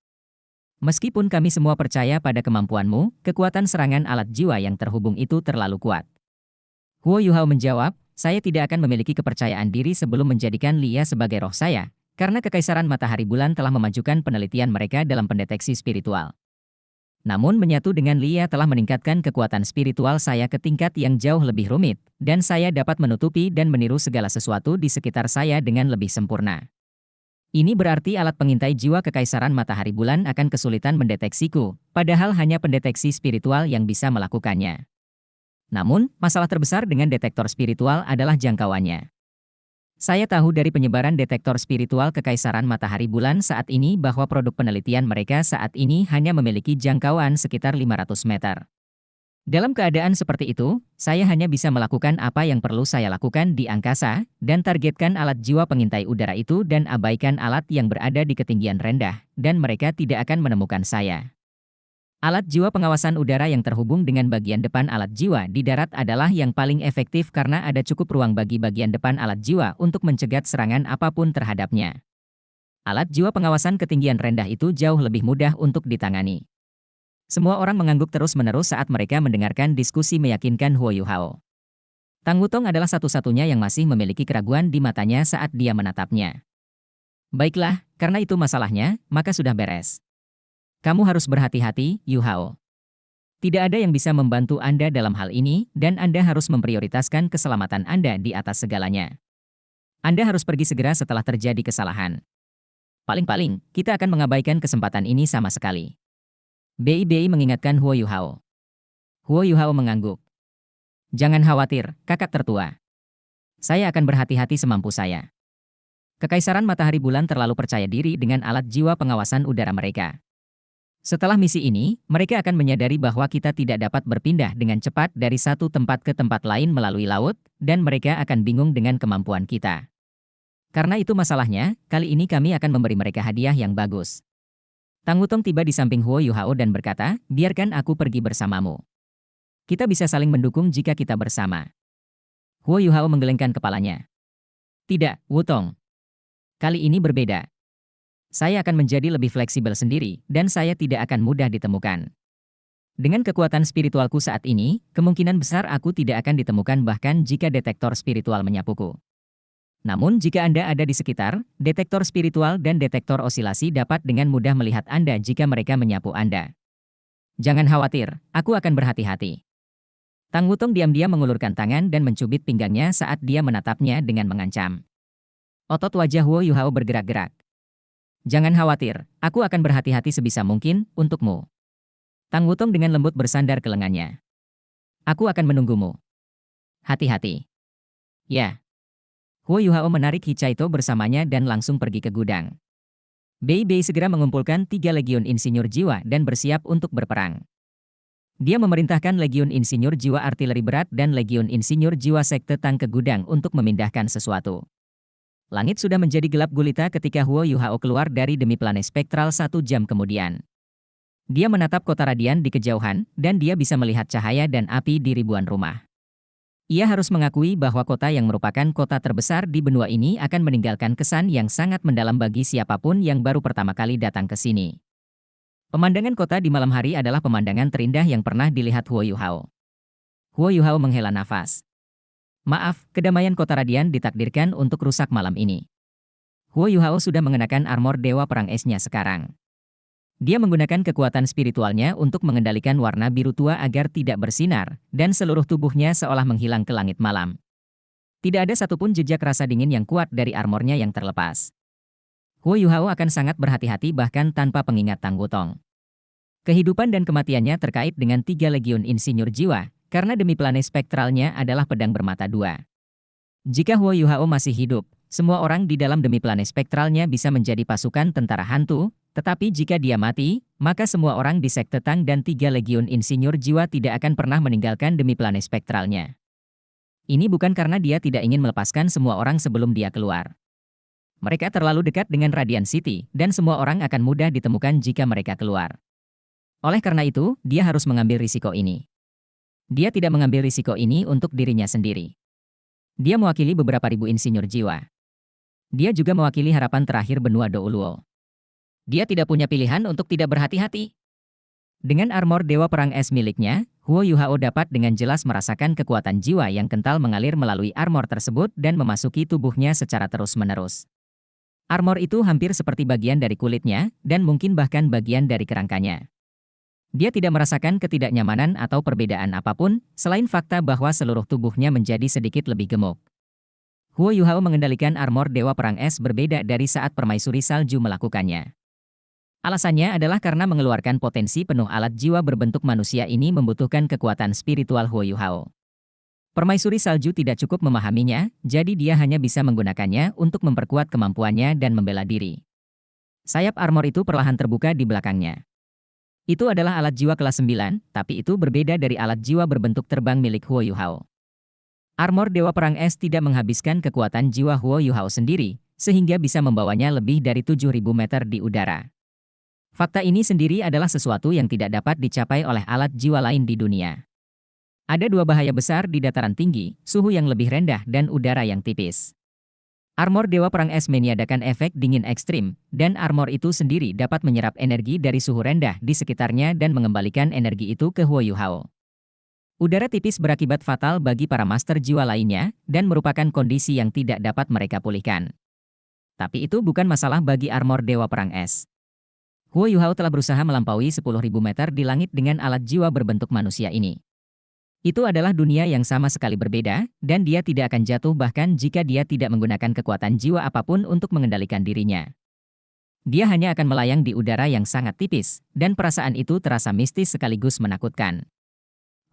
Meskipun kami semua percaya pada kemampuanmu, kekuatan serangan alat jiwa yang terhubung itu terlalu kuat. Huo Yuhao menjawab, saya tidak akan memiliki kepercayaan diri sebelum menjadikan Lia sebagai roh saya, karena Kekaisaran Matahari Bulan telah memajukan penelitian mereka dalam pendeteksi spiritual. Namun menyatu dengan Lia telah meningkatkan kekuatan spiritual saya ke tingkat yang jauh lebih rumit, dan saya dapat menutupi dan meniru segala sesuatu di sekitar saya dengan lebih sempurna. Ini berarti alat pengintai jiwa Kekaisaran Matahari Bulan akan kesulitan mendeteksiku, padahal hanya pendeteksi spiritual yang bisa melakukannya. Namun, masalah terbesar dengan detektor spiritual adalah jangkauannya. Saya tahu dari penyebaran detektor spiritual Kekaisaran Matahari Bulan saat ini bahwa produk penelitian mereka saat ini hanya memiliki jangkauan sekitar 500 meter. Dalam keadaan seperti itu, saya hanya bisa melakukan apa yang perlu saya lakukan di angkasa, dan targetkan alat jiwa pengintai udara itu dan abaikan alat yang berada di ketinggian rendah, dan mereka tidak akan menemukan saya. Alat jiwa pengawasan udara yang terhubung dengan bagian depan alat jiwa di darat adalah yang paling efektif karena ada cukup ruang bagi bagian depan alat jiwa untuk mencegat serangan apapun terhadapnya. Alat jiwa pengawasan ketinggian rendah itu jauh lebih mudah untuk ditangani. Semua orang mengangguk terus-menerus saat mereka mendengarkan diskusi meyakinkan Huo Yuhao. Tang Wutong adalah satu-satunya yang masih memiliki keraguan di matanya saat dia menatapnya. Baiklah, karena itu masalahnya, maka sudah beres. Kamu harus berhati-hati, Yu Hao. Tidak ada yang bisa membantu Anda dalam hal ini, dan Anda harus memprioritaskan keselamatan Anda di atas segalanya. Anda harus pergi segera setelah terjadi kesalahan. Paling-paling, kita akan mengabaikan kesempatan ini sama sekali. BI mengingatkan Huo Yuhao. Huo Yuhao mengangguk. Jangan khawatir, kakak tertua. Saya akan berhati-hati semampu saya. Kekaisaran Matahari Bulan terlalu percaya diri dengan alat jiwa pengawasan udara mereka. Setelah misi ini, mereka akan menyadari bahwa kita tidak dapat berpindah dengan cepat dari satu tempat ke tempat lain melalui laut, dan mereka akan bingung dengan kemampuan kita. Karena itu masalahnya, kali ini kami akan memberi mereka hadiah yang bagus. Tang Wutong tiba di samping Huo Yuhao dan berkata, biarkan aku pergi bersamamu. Kita bisa saling mendukung jika kita bersama. Huo Yuhao menggelengkan kepalanya. Tidak, Wutong. Kali ini berbeda. Saya akan menjadi lebih fleksibel sendiri, dan saya tidak akan mudah ditemukan. Dengan kekuatan spiritualku saat ini, kemungkinan besar aku tidak akan ditemukan bahkan jika detektor spiritual menyapuku. Namun jika Anda ada di sekitar, detektor spiritual dan detektor osilasi dapat dengan mudah melihat Anda jika mereka menyapu Anda. Jangan khawatir, aku akan berhati-hati. Tang Wutong diam-diam mengulurkan tangan dan mencubit pinggangnya saat dia menatapnya dengan mengancam. Otot wajah Huo Yuhao bergerak-gerak. Jangan khawatir, aku akan berhati-hati sebisa mungkin, untukmu. Tang Wutong dengan lembut bersandar ke lengannya. Aku akan menunggumu. Hati-hati. Ya. Huo Yuhao menarik Hichaito bersamanya dan langsung pergi ke gudang. Bei segera mengumpulkan 3 legiun insinyur jiwa dan bersiap untuk berperang. Dia memerintahkan legiun insinyur jiwa artileri berat dan legiun insinyur jiwa sekte Tang ke gudang untuk memindahkan sesuatu. Langit sudah menjadi gelap gulita ketika Huo Yuhao keluar dari demi planet spektral 1 jam kemudian. Dia menatap kota radian di kejauhan, dan dia bisa melihat cahaya dan api di ribuan rumah. Ia harus mengakui bahwa kota yang merupakan kota terbesar di benua ini akan meninggalkan kesan yang sangat mendalam bagi siapapun yang baru pertama kali datang ke sini. Pemandangan kota di malam hari adalah pemandangan terindah yang pernah dilihat Huo Yuhao. Huo Yuhao menghela nafas. Maaf, kedamaian kota radian ditakdirkan untuk rusak malam ini. Huo Yuhao sudah mengenakan armor Dewa Perang esnya sekarang. Dia menggunakan kekuatan spiritualnya untuk mengendalikan warna biru tua agar tidak bersinar, dan seluruh tubuhnya seolah menghilang ke langit malam. Tidak ada satupun jejak rasa dingin yang kuat dari armornya yang terlepas. Huo Yuhao akan sangat berhati-hati bahkan tanpa pengingat Tang Wutong. Kehidupan dan kematiannya terkait dengan 3 legiun insinyur jiwa, karena demi planet spektralnya adalah pedang bermata 2. Jika Huo Yuhao masih hidup, semua orang di dalam demi planet spektralnya bisa menjadi pasukan tentara hantu, tetapi jika dia mati, maka semua orang di sekte Tang dan 3 legiun insinyur jiwa tidak akan pernah meninggalkan demi planet spektralnya. Ini bukan karena dia tidak ingin melepaskan semua orang sebelum dia keluar. Mereka terlalu dekat dengan Radiant City, dan semua orang akan mudah ditemukan jika mereka keluar. Oleh karena itu, dia harus mengambil risiko ini. Dia tidak mengambil risiko ini untuk dirinya sendiri. Dia mewakili beberapa ribu insinyur jiwa. Dia juga mewakili harapan terakhir benua Douluo. Dia tidak punya pilihan untuk tidak berhati-hati. Dengan armor Dewa Perang Es miliknya, Huo Yuhao dapat dengan jelas merasakan kekuatan jiwa yang kental mengalir melalui armor tersebut dan memasuki tubuhnya secara terus-menerus. Armor itu hampir seperti bagian dari kulitnya, dan mungkin bahkan bagian dari kerangkanya. Dia tidak merasakan ketidaknyamanan atau perbedaan apapun, selain fakta bahwa seluruh tubuhnya menjadi sedikit lebih gemuk. Huo Yuhao mengendalikan armor Dewa Perang Es berbeda dari saat permaisuri salju melakukannya. Alasannya adalah karena mengeluarkan potensi penuh alat jiwa berbentuk manusia ini membutuhkan kekuatan spiritual Huo Yuhao. Permaisuri salju tidak cukup memahaminya, jadi dia hanya bisa menggunakannya untuk memperkuat kemampuannya dan membela diri. Sayap armor itu perlahan terbuka di belakangnya. Itu adalah alat jiwa kelas 9, tapi itu berbeda dari alat jiwa berbentuk terbang milik Huo Yuhao. Armor Dewa Perang Es tidak menghabiskan kekuatan jiwa Huo Yuhao sendiri, sehingga bisa membawanya lebih dari 7.000 meter di udara. Fakta ini sendiri adalah sesuatu yang tidak dapat dicapai oleh alat jiwa lain di dunia. Ada dua bahaya besar di dataran tinggi, suhu yang lebih rendah dan udara yang tipis. Armor Dewa Perang Es meniadakan efek dingin ekstrim, dan armor itu sendiri dapat menyerap energi dari suhu rendah di sekitarnya dan mengembalikan energi itu ke Huo Yuhao. Udara tipis berakibat fatal bagi para master jiwa lainnya, dan merupakan kondisi yang tidak dapat mereka pulihkan. Tapi itu bukan masalah bagi armor Dewa Perang Es. Huo Yuhao telah berusaha melampaui 10.000 meter di langit dengan alat jiwa berbentuk manusia ini. Itu adalah dunia yang sama sekali berbeda, dan dia tidak akan jatuh bahkan jika dia tidak menggunakan kekuatan jiwa apapun untuk mengendalikan dirinya. Dia hanya akan melayang di udara yang sangat tipis, dan perasaan itu terasa mistis sekaligus menakutkan.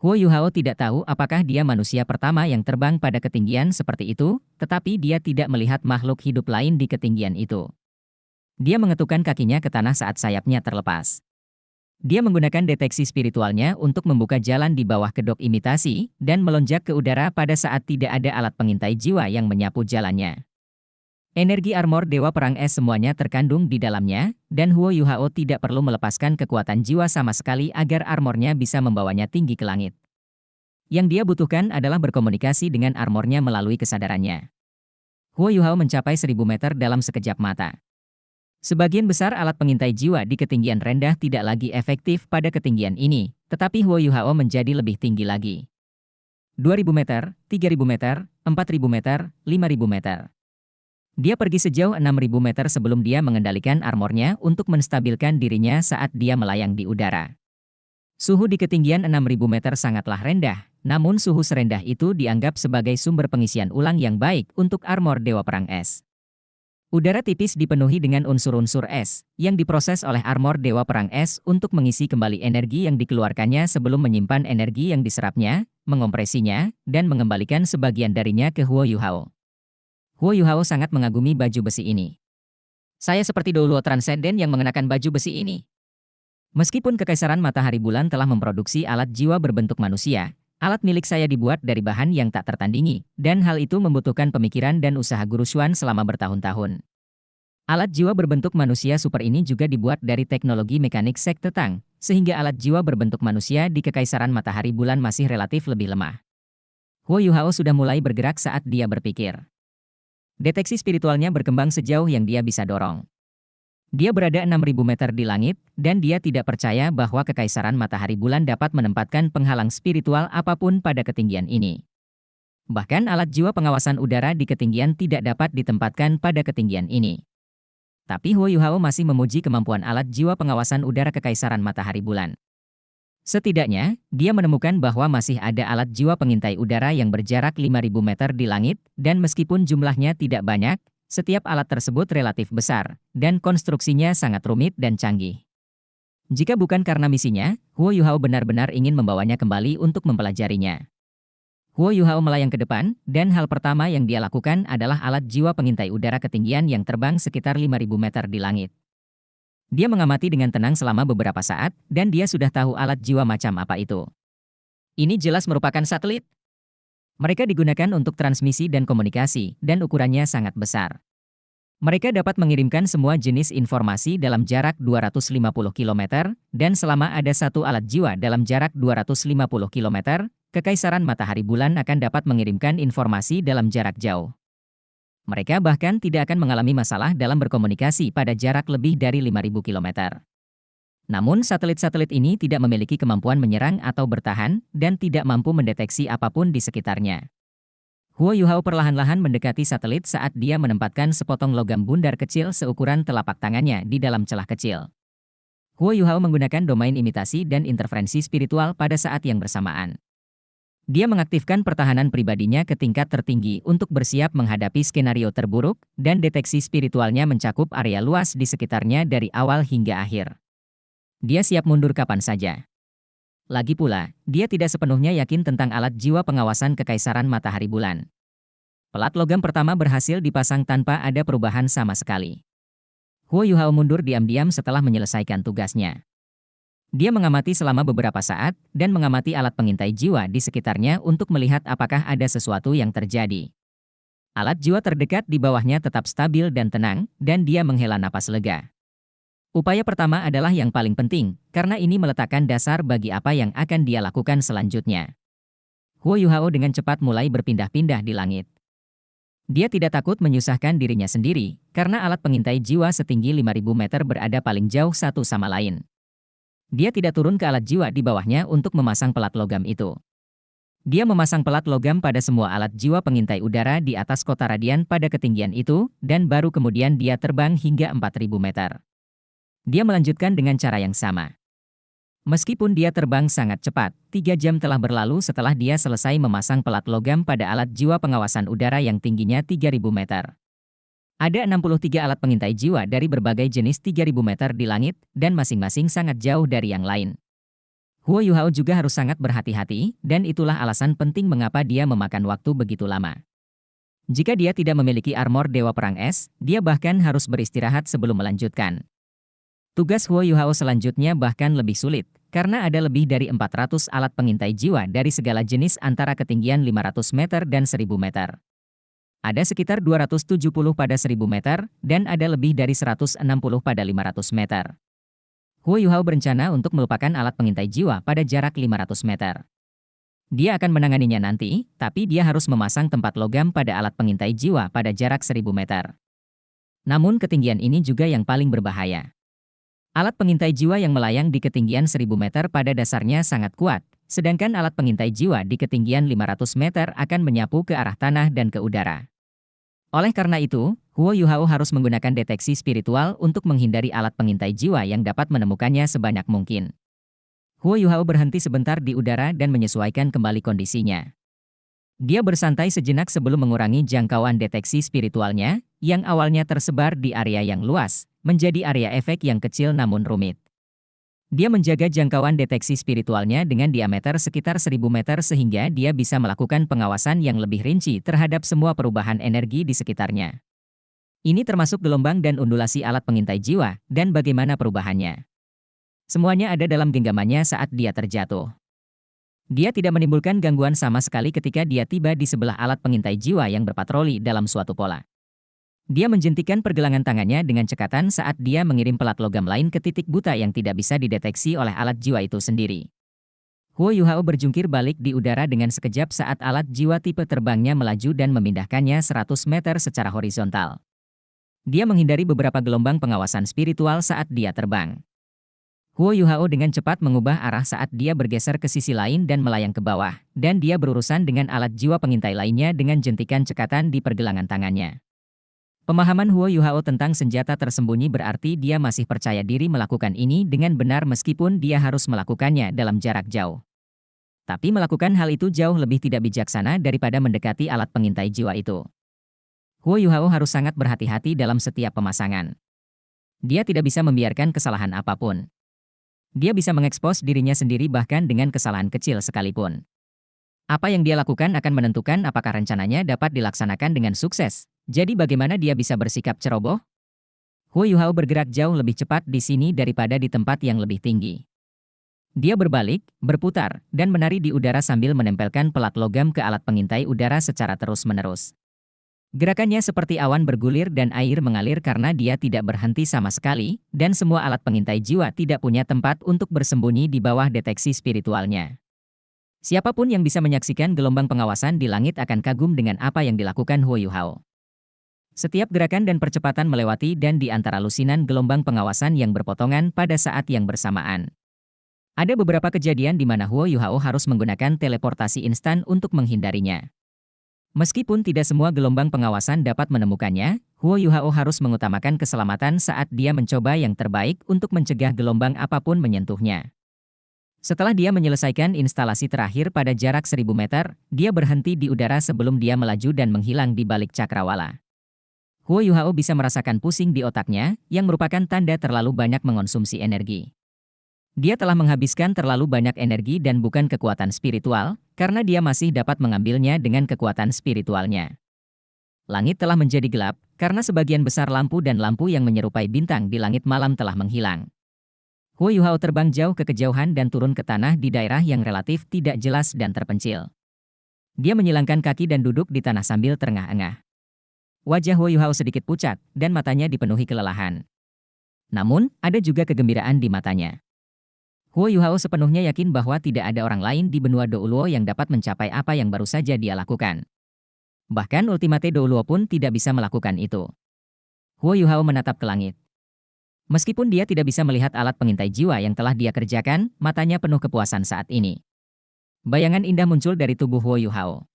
Huo Yuhao tidak tahu apakah dia manusia pertama yang terbang pada ketinggian seperti itu, tetapi dia tidak melihat makhluk hidup lain di ketinggian itu. Dia mengetukkan kakinya ke tanah saat sayapnya terlepas. Dia menggunakan deteksi spiritualnya untuk membuka jalan di bawah kedok imitasi, dan melonjak ke udara pada saat tidak ada alat pengintai jiwa yang menyapu jalannya. Energi armor Dewa Perang Es semuanya terkandung di dalamnya, dan Huo Yuhao tidak perlu melepaskan kekuatan jiwa sama sekali agar armornya bisa membawanya tinggi ke langit. Yang dia butuhkan adalah berkomunikasi dengan armornya melalui kesadarannya. Huo Yuhao mencapai 1.000 meter dalam sekejap mata. Sebagian besar alat pengintai jiwa di ketinggian rendah tidak lagi efektif pada ketinggian ini, tetapi Huo Yuhao menjadi lebih tinggi lagi. 2.000 meter, 3.000 meter, 4.000 meter, 5.000 meter. Dia pergi sejauh 6.000 meter sebelum dia mengendalikan armornya untuk menstabilkan dirinya saat dia melayang di udara. Suhu di ketinggian 6.000 meter sangatlah rendah, namun suhu serendah itu dianggap sebagai sumber pengisian ulang yang baik untuk armor Dewa Perang Es. Udara tipis dipenuhi dengan unsur-unsur es, yang diproses oleh armor Dewa Perang Es untuk mengisi kembali energi yang dikeluarkannya sebelum menyimpan energi yang diserapnya, mengompresinya, dan mengembalikan sebagian darinya ke Huo Yuhao. Huo Yuhao sangat mengagumi baju besi ini. Saya seperti Douluo Transcendent yang mengenakan baju besi ini. Meskipun Kekaisaran Matahari Bulan telah memproduksi alat jiwa berbentuk manusia, alat milik saya dibuat dari bahan yang tak tertandingi, dan hal itu membutuhkan pemikiran dan usaha Guru Xuan selama bertahun-tahun. Alat jiwa berbentuk manusia super ini juga dibuat dari teknologi mekanik sekte Tang, sehingga alat jiwa berbentuk manusia di Kekaisaran Matahari Bulan masih relatif lebih lemah. Huo Yuhao sudah mulai bergerak saat dia berpikir. Deteksi spiritualnya berkembang sejauh yang dia bisa dorong. Dia berada 6.000 meter di langit, dan dia tidak percaya bahwa Kekaisaran Matahari Bulan dapat menempatkan penghalang spiritual apapun pada ketinggian ini. Bahkan alat jiwa pengawasan udara di ketinggian tidak dapat ditempatkan pada ketinggian ini. Tapi Huo Yuhao masih memuji kemampuan alat jiwa pengawasan udara Kekaisaran Matahari Bulan. Setidaknya, dia menemukan bahwa masih ada alat jiwa pengintai udara yang berjarak 5.000 meter di langit, dan meskipun jumlahnya tidak banyak, setiap alat tersebut relatif besar, dan konstruksinya sangat rumit dan canggih. Jika bukan karena misinya, Huo Yuhao benar-benar ingin membawanya kembali untuk mempelajarinya. Huo Yuhao melayang ke depan, dan hal pertama yang dia lakukan adalah alat jiwa pengintai udara ketinggian yang terbang sekitar 5.000 meter di langit. Dia mengamati dengan tenang selama beberapa saat, dan dia sudah tahu alat jiwa macam apa itu. Ini jelas merupakan satelit. Mereka digunakan untuk transmisi dan komunikasi, dan ukurannya sangat besar. Mereka dapat mengirimkan semua jenis informasi dalam jarak 250 km, dan selama ada satu alat jiwa dalam jarak 250 km, Kekaisaran Matahari Bulan akan dapat mengirimkan informasi dalam jarak jauh. Mereka bahkan tidak akan mengalami masalah dalam berkomunikasi pada jarak lebih dari 5.000 km. Namun satelit-satelit ini tidak memiliki kemampuan menyerang atau bertahan, dan tidak mampu mendeteksi apapun di sekitarnya. Huo Yuhao perlahan-lahan mendekati satelit saat dia menempatkan sepotong logam bundar kecil seukuran telapak tangannya di dalam celah kecil. Huo Yuhao menggunakan domain imitasi dan interferensi spiritual pada saat yang bersamaan. Dia mengaktifkan pertahanan pribadinya ke tingkat tertinggi untuk bersiap menghadapi skenario terburuk, dan deteksi spiritualnya mencakup area luas di sekitarnya dari awal hingga akhir. Dia siap mundur kapan saja. Lagi pula, dia tidak sepenuhnya yakin tentang alat jiwa pengawasan Kekaisaran Matahari Bulan. Pelat logam pertama berhasil dipasang tanpa ada perubahan sama sekali. Huo Yuhao mundur diam-diam setelah menyelesaikan tugasnya. Dia mengamati selama beberapa saat, dan mengamati alat pengintai jiwa di sekitarnya untuk melihat apakah ada sesuatu yang terjadi. Alat jiwa terdekat di bawahnya tetap stabil dan tenang, dan dia menghela napas lega. Upaya pertama adalah yang paling penting, karena ini meletakkan dasar bagi apa yang akan dia lakukan selanjutnya. Huo Yuhao dengan cepat mulai berpindah-pindah di langit. Dia tidak takut menyusahkan dirinya sendiri, karena alat pengintai jiwa setinggi 5.000 meter berada paling jauh satu sama lain. Dia tidak turun ke alat jiwa di bawahnya untuk memasang pelat logam itu. Dia memasang pelat logam pada semua alat jiwa pengintai udara di atas kota radian pada ketinggian itu, dan baru kemudian dia terbang hingga 4.000 meter. Dia melanjutkan dengan cara yang sama. Meskipun dia terbang sangat cepat, 3 jam telah berlalu setelah dia selesai memasang pelat logam pada alat jiwa pengawasan udara yang tingginya 3.000 meter. Ada 63 alat pengintai jiwa dari berbagai jenis 3.000 meter di langit, dan masing-masing sangat jauh dari yang lain. Huo Yuhao juga harus sangat berhati-hati, dan itulah alasan penting mengapa dia memakan waktu begitu lama. Jika dia tidak memiliki armor Dewa Perang Es, dia bahkan harus beristirahat sebelum melanjutkan. Tugas Huo Yuhao selanjutnya bahkan lebih sulit, karena ada lebih dari 400 alat pengintai jiwa dari segala jenis antara ketinggian 500 meter dan 1.000 meter. Ada sekitar 270 pada 1.000 meter, dan ada lebih dari 160 pada 500 meter. Huo Yuhao berencana untuk melupakan alat pengintai jiwa pada jarak 500 meter. Dia akan menanganinya nanti, tapi dia harus memasang tempat logam pada alat pengintai jiwa pada jarak 1.000 meter. Namun ketinggian ini juga yang paling berbahaya. Alat pengintai jiwa yang melayang di ketinggian 1.000 meter pada dasarnya sangat kuat, sedangkan alat pengintai jiwa di ketinggian 500 meter akan menyapu ke arah tanah dan ke udara. Oleh karena itu, Huo Yuhao harus menggunakan deteksi spiritual untuk menghindari alat pengintai jiwa yang dapat menemukannya sebanyak mungkin. Huo Yuhao berhenti sebentar di udara dan menyesuaikan kembali kondisinya. Dia bersantai sejenak sebelum mengurangi jangkauan deteksi spiritualnya, yang awalnya tersebar di area yang luas, menjadi area efek yang kecil namun rumit. Dia menjaga jangkauan deteksi spiritualnya dengan diameter sekitar 1.000 meter sehingga dia bisa melakukan pengawasan yang lebih rinci terhadap semua perubahan energi di sekitarnya. Ini termasuk gelombang dan undulasi alat pengintai jiwa, dan bagaimana perubahannya. Semuanya ada dalam genggamannya saat dia terjatuh. Dia tidak menimbulkan gangguan sama sekali ketika dia tiba di sebelah alat pengintai jiwa yang berpatroli dalam suatu pola. Dia menjentikan pergelangan tangannya dengan cekatan saat dia mengirim pelat logam lain ke titik buta yang tidak bisa dideteksi oleh alat jiwa itu sendiri. Huo Yuhao berjungkir balik di udara dengan sekejap saat alat jiwa tipe terbangnya melaju dan memindahkannya 100 meter secara horizontal. Dia menghindari beberapa gelombang pengawasan spiritual saat dia terbang. Huo Yuhao dengan cepat mengubah arah saat dia bergeser ke sisi lain dan melayang ke bawah, dan dia berurusan dengan alat jiwa pengintai lainnya dengan jentikan cekatan di pergelangan tangannya. Pemahaman Huo Yuhao tentang senjata tersembunyi berarti dia masih percaya diri melakukan ini dengan benar meskipun dia harus melakukannya dalam jarak jauh. Tapi melakukan hal itu jauh lebih tidak bijaksana daripada mendekati alat pengintai jiwa itu. Huo Yuhao harus sangat berhati-hati dalam setiap pemasangan. Dia tidak bisa membiarkan kesalahan apapun. Dia bisa mengekspos dirinya sendiri bahkan dengan kesalahan kecil sekalipun. Apa yang dia lakukan akan menentukan apakah rencananya dapat dilaksanakan dengan sukses. Jadi bagaimana dia bisa bersikap ceroboh? Huo Yuhao bergerak jauh lebih cepat di sini daripada di tempat yang lebih tinggi. Dia berbalik, berputar, dan menari di udara sambil menempelkan pelat logam ke alat pengintai udara secara terus-menerus. Gerakannya seperti awan bergulir dan air mengalir karena dia tidak berhenti sama sekali, dan semua alat pengintai jiwa tidak punya tempat untuk bersembunyi di bawah deteksi spiritualnya. Siapapun yang bisa menyaksikan gelombang pengawasan di langit akan kagum dengan apa yang dilakukan Huo Yuhao. Setiap gerakan dan percepatan melewati dan di antara lusinan gelombang pengawasan yang berpotongan pada saat yang bersamaan. Ada beberapa kejadian di mana Huo Yuhao harus menggunakan teleportasi instan untuk menghindarinya. Meskipun tidak semua gelombang pengawasan dapat menemukannya, Huo Yuhao harus mengutamakan keselamatan saat dia mencoba yang terbaik untuk mencegah gelombang apapun menyentuhnya. Setelah dia menyelesaikan instalasi terakhir pada jarak 1000 meter, dia berhenti di udara sebelum dia melaju dan menghilang di balik cakrawala. Huo Yuhao bisa merasakan pusing di otaknya, yang merupakan tanda terlalu banyak mengonsumsi energi. Dia telah menghabiskan terlalu banyak energi dan bukan kekuatan spiritual, karena dia masih dapat mengambilnya dengan kekuatan spiritualnya. Langit telah menjadi gelap, karena sebagian besar lampu dan lampu yang menyerupai bintang di langit malam telah menghilang. Huo Yuhao terbang jauh ke kejauhan dan turun ke tanah di daerah yang relatif tidak jelas dan terpencil. Dia menyilangkan kaki dan duduk di tanah sambil terengah-engah. Wajah Huo Yuhao sedikit pucat, dan matanya dipenuhi kelelahan. Namun, ada juga kegembiraan di matanya. Huo Yuhao sepenuhnya yakin bahwa tidak ada orang lain di benua Douluo yang dapat mencapai apa yang baru saja dia lakukan. Bahkan Ultimate Douluo pun tidak bisa melakukan itu. Huo Yuhao menatap ke langit. Meskipun dia tidak bisa melihat alat pengintai jiwa yang telah dia kerjakan, matanya penuh kepuasan saat ini. Bayangan indah muncul dari tubuh Huo Yuhao.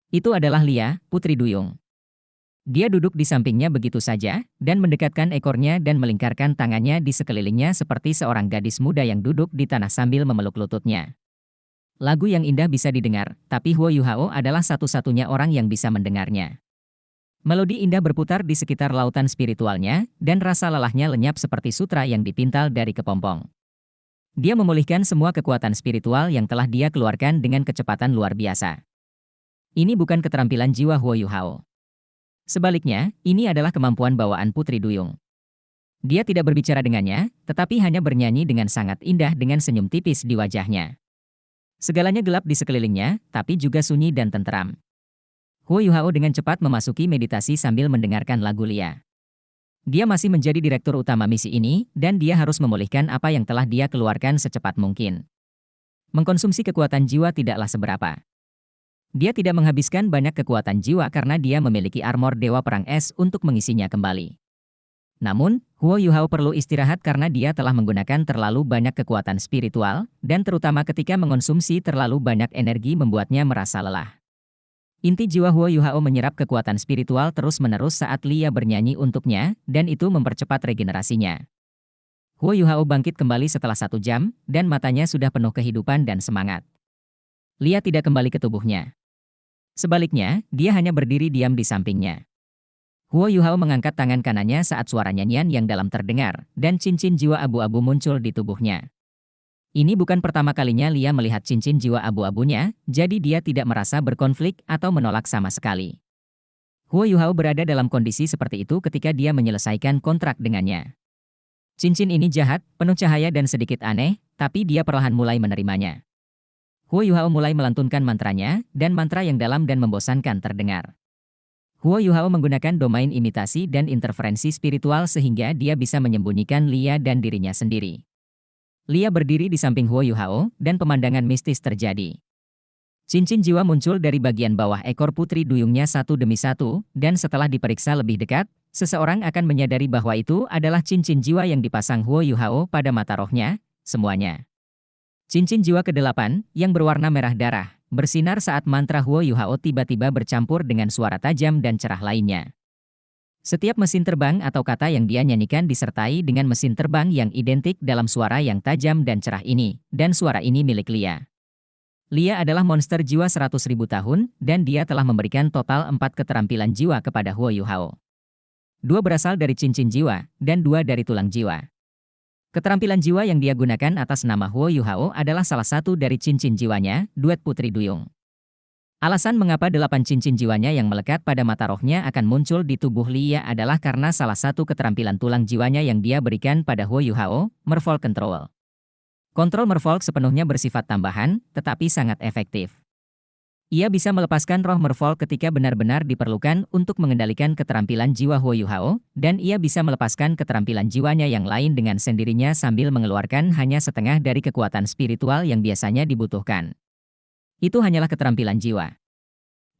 Itu adalah Lia, Putri Duyung. Dia duduk di sampingnya begitu saja, dan mendekatkan ekornya dan melingkarkan tangannya di sekelilingnya seperti seorang gadis muda yang duduk di tanah sambil memeluk lututnya. Lagu yang indah bisa didengar, tapi Huo Yuhao adalah satu-satunya orang yang bisa mendengarnya. Melodi indah berputar di sekitar lautan spiritualnya, dan rasa lelahnya lenyap seperti sutra yang dipintal dari kepompong. Dia memulihkan semua kekuatan spiritual yang telah dia keluarkan dengan kecepatan luar biasa. Ini bukan keterampilan jiwa Huo Yuhao. Sebaliknya, ini adalah kemampuan bawaan Putri Duyung. Dia tidak berbicara dengannya, tetapi hanya bernyanyi dengan sangat indah dengan senyum tipis di wajahnya. Segalanya gelap di sekelilingnya, tapi juga sunyi dan tenteram. Huo Yuhao dengan cepat memasuki meditasi sambil mendengarkan lagu Lia. Dia masih menjadi direktur utama misi ini, dan dia harus memulihkan apa yang telah dia keluarkan secepat mungkin. Mengkonsumsi kekuatan jiwa tidaklah seberapa. Dia tidak menghabiskan banyak kekuatan jiwa karena dia memiliki armor Dewa Perang Es untuk mengisinya kembali. Namun, Huo Yuhao perlu istirahat karena dia telah menggunakan terlalu banyak kekuatan spiritual, dan terutama ketika mengonsumsi terlalu banyak energi membuatnya merasa lelah. Inti jiwa Huo Yuhao menyerap kekuatan spiritual terus-menerus saat Lia bernyanyi untuknya, dan itu mempercepat regenerasinya. Huo Yuhao bangkit kembali setelah 1 jam, dan matanya sudah penuh kehidupan dan semangat. Lia tidak kembali ke tubuhnya. Sebaliknya, dia hanya berdiri diam di sampingnya. Huo Yuhao mengangkat tangan kanannya saat suara nyanyian yang dalam terdengar, dan cincin jiwa abu-abu muncul di tubuhnya. Ini bukan pertama kalinya Lia melihat cincin jiwa abu-abunya, jadi dia tidak merasa berkonflik atau menolak sama sekali. Huo Yuhao berada dalam kondisi seperti itu ketika dia menyelesaikan kontrak dengannya. Cincin ini jahat, penuh cahaya dan sedikit aneh, tapi dia perlahan mulai menerimanya. Huo Yuhao mulai melantunkan mantranya, dan mantra yang dalam dan membosankan terdengar. Huo Yuhao menggunakan domain imitasi dan interferensi spiritual sehingga dia bisa menyembunyikan Lia dan dirinya sendiri. Lia berdiri di samping Huo Yuhao, dan pemandangan mistis terjadi. Cincin jiwa muncul dari bagian bawah ekor Putri Duyungnya satu demi satu, dan setelah diperiksa lebih dekat, seseorang akan menyadari bahwa itu adalah cincin jiwa yang dipasang Huo Yuhao pada mata rohnya, semuanya. Cincin jiwa ke-8, yang berwarna merah darah, bersinar saat mantra Huo Yuhao tiba-tiba bercampur dengan suara tajam dan cerah lainnya. Setiap mesin terbang atau kata yang dia nyanyikan disertai dengan mesin terbang yang identik dalam suara yang tajam dan cerah ini, dan suara ini milik Lia. Lia adalah monster jiwa 100.000 tahun, dan dia telah memberikan total 4 keterampilan jiwa kepada Huo Yuhao. 2 berasal dari cincin jiwa, dan 2 dari tulang jiwa. Keterampilan jiwa yang dia gunakan atas nama Huo Yuhao adalah salah satu dari cincin jiwanya, duet Putri Duyung. Alasan mengapa 8 cincin jiwanya yang melekat pada mata rohnya akan muncul di tubuh Lia adalah karena salah satu keterampilan tulang jiwanya yang dia berikan pada Huo Yuhao, Merfolk Control. Kontrol Merfolk sepenuhnya bersifat tambahan, tetapi sangat efektif. Ia bisa melepaskan roh merfolk ketika benar-benar diperlukan untuk mengendalikan keterampilan jiwa Huo Yuhao, dan ia bisa melepaskan keterampilan jiwanya yang lain dengan sendirinya sambil mengeluarkan hanya setengah dari kekuatan spiritual yang biasanya dibutuhkan. Itu hanyalah keterampilan jiwa.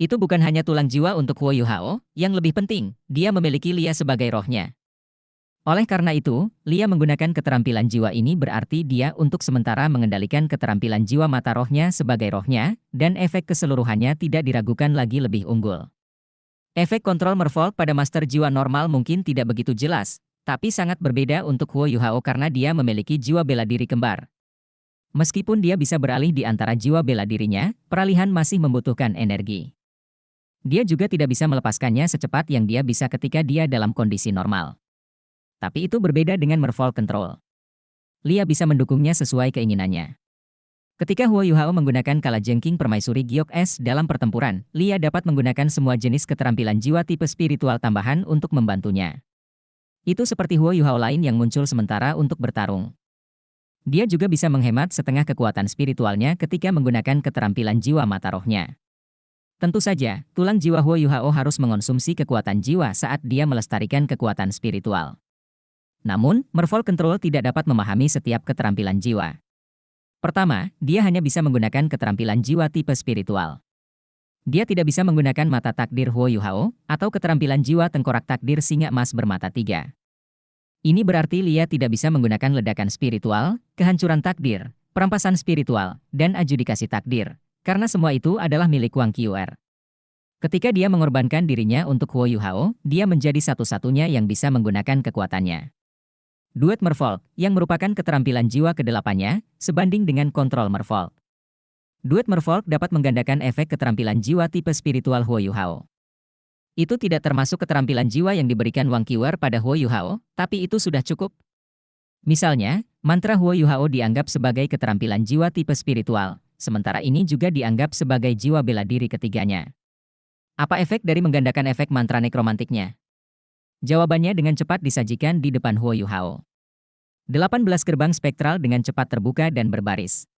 Itu bukan hanya tulang jiwa untuk Huo Yuhao, yang lebih penting, dia memiliki Lia sebagai rohnya. Oleh karena itu, Lia menggunakan keterampilan jiwa ini berarti dia untuk sementara mengendalikan keterampilan jiwa mata rohnya sebagai rohnya, dan efek keseluruhannya tidak diragukan lagi lebih unggul. Efek kontrol merfolk pada master jiwa normal mungkin tidak begitu jelas, tapi sangat berbeda untuk Huo Yuhao karena dia memiliki jiwa bela diri kembar. Meskipun dia bisa beralih di antara jiwa bela dirinya, peralihan masih membutuhkan energi. Dia juga tidak bisa melepaskannya secepat yang dia bisa ketika dia dalam kondisi normal. Tapi itu berbeda dengan merfolk control. Lia bisa mendukungnya sesuai keinginannya. Ketika Huo Yuhao menggunakan kalajengking permaisuri giok es dalam pertempuran, Lia dapat menggunakan semua jenis keterampilan jiwa tipe spiritual tambahan untuk membantunya. Itu seperti Huo Yuhao lain yang muncul sementara untuk bertarung. Dia juga bisa menghemat setengah kekuatan spiritualnya ketika menggunakan keterampilan jiwa mata rohnya. Tentu saja, tulang jiwa Huo Yuhao harus mengonsumsi kekuatan jiwa saat dia melestarikan kekuatan spiritual. Namun, merfolk control tidak dapat memahami setiap keterampilan jiwa. Pertama, dia hanya bisa menggunakan keterampilan jiwa tipe spiritual. Dia tidak bisa menggunakan mata takdir Huo Yuhao, atau keterampilan jiwa tengkorak takdir singa emas bermata 3. Ini berarti Lia tidak bisa menggunakan ledakan spiritual, kehancuran takdir, perampasan spiritual, dan adjudikasi takdir, karena semua itu adalah milik Wang Qiuer. Ketika dia mengorbankan dirinya untuk Huo Yuhao, dia menjadi satu-satunya yang bisa menggunakan kekuatannya. Duet merfolk, yang merupakan keterampilan jiwa ke-8-nya, sebanding dengan kontrol merfolk. Duet merfolk dapat menggandakan efek keterampilan jiwa tipe spiritual Huo Yuhao. Itu tidak termasuk keterampilan jiwa yang diberikan Wang Qiuer pada Huo Yuhao, tapi itu sudah cukup. Misalnya, mantra Huo Yuhao dianggap sebagai keterampilan jiwa tipe spiritual, sementara ini juga dianggap sebagai jiwa bela diri ketiganya. Apa efek dari menggandakan efek mantra nekromantiknya? Jawabannya dengan cepat disajikan di depan Huo Yuhao. 18 gerbang spektral dengan cepat terbuka dan berbaris.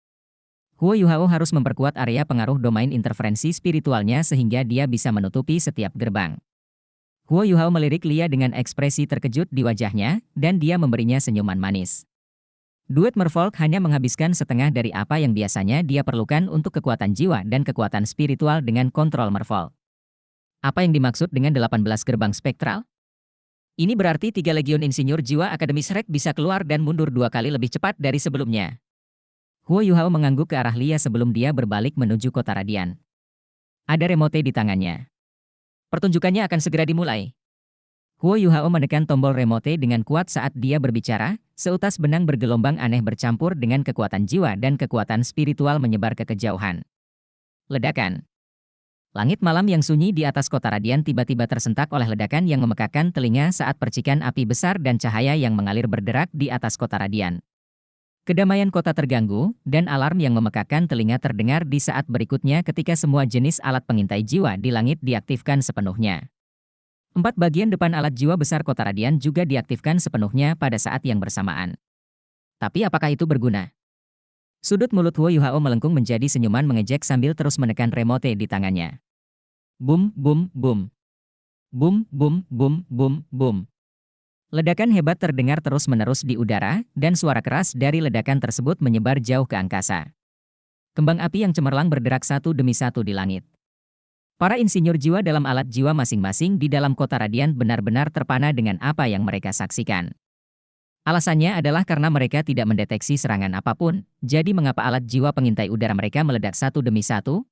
Huo Yuhao harus memperkuat area pengaruh domain interferensi spiritualnya sehingga dia bisa menutupi setiap gerbang. Huo Yuhao melirik Lia dengan ekspresi terkejut di wajahnya, dan dia memberinya senyuman manis. Duet merfolk hanya menghabiskan setengah dari apa yang biasanya dia perlukan untuk kekuatan jiwa dan kekuatan spiritual dengan kontrol merfolk. Apa yang dimaksud dengan 18 gerbang spektral? Ini berarti 3 legion insinyur jiwa Akademi Shrek bisa keluar dan mundur 2 kali lebih cepat dari sebelumnya. Huo Yuhao mengangguk ke arah Lia sebelum dia berbalik menuju kota radian. Ada remote di tangannya. Pertunjukannya akan segera dimulai. Huo Yuhao menekan tombol remote dengan kuat saat dia berbicara, seutas benang bergelombang aneh bercampur dengan kekuatan jiwa dan kekuatan spiritual menyebar ke kejauhan. Ledakan. Langit malam yang sunyi di atas kota radian tiba-tiba tersentak oleh ledakan yang memekakan telinga saat percikan api besar dan cahaya yang mengalir berderak di atas kota radian. Kedamaian kota terganggu, dan alarm yang memekakan telinga terdengar di saat berikutnya ketika semua jenis alat pengintai jiwa di langit diaktifkan sepenuhnya. 4 bagian depan alat jiwa besar kota radian juga diaktifkan sepenuhnya pada saat yang bersamaan. Tapi apakah itu berguna? Sudut mulut Huo Yuhao melengkung menjadi senyuman mengejek sambil terus menekan remote di tangannya. Bum, bum, bum. Bum, bum, bum, bum, bum. Ledakan hebat terdengar terus-menerus di udara, dan suara keras dari ledakan tersebut menyebar jauh ke angkasa. Kembang api yang cemerlang berderak satu demi satu di langit. Para insinyur jiwa dalam alat jiwa masing-masing di dalam kota radian benar-benar terpana dengan apa yang mereka saksikan. Alasannya adalah karena mereka tidak mendeteksi serangan apapun, jadi mengapa alat jiwa pengintai udara mereka meledak satu demi satu?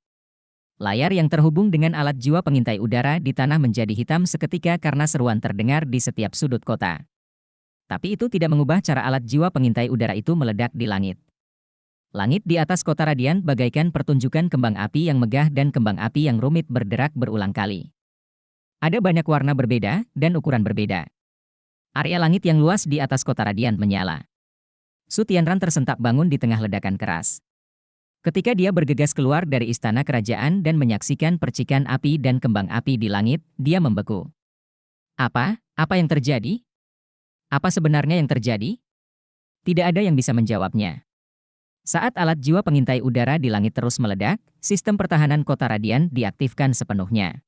Layar yang terhubung dengan alat jiwa pengintai udara di tanah menjadi hitam seketika karena seruan terdengar di setiap sudut kota. Tapi itu tidak mengubah cara alat jiwa pengintai udara itu meledak di langit. Langit di atas kota radian bagaikan pertunjukan kembang api yang megah dan kembang api yang rumit berderak berulang kali. Ada banyak warna berbeda dan ukuran berbeda. Area langit yang luas di atas kota radian menyala. Su Tianran tersentak bangun di tengah ledakan keras. Ketika dia bergegas keluar dari istana kerajaan dan menyaksikan percikan api dan kembang api di langit, dia membeku. Apa? Apa yang terjadi? Apa sebenarnya yang terjadi? Tidak ada yang bisa menjawabnya. Saat alat jiwa pengintai udara di langit terus meledak, sistem pertahanan kota Radian diaktifkan sepenuhnya.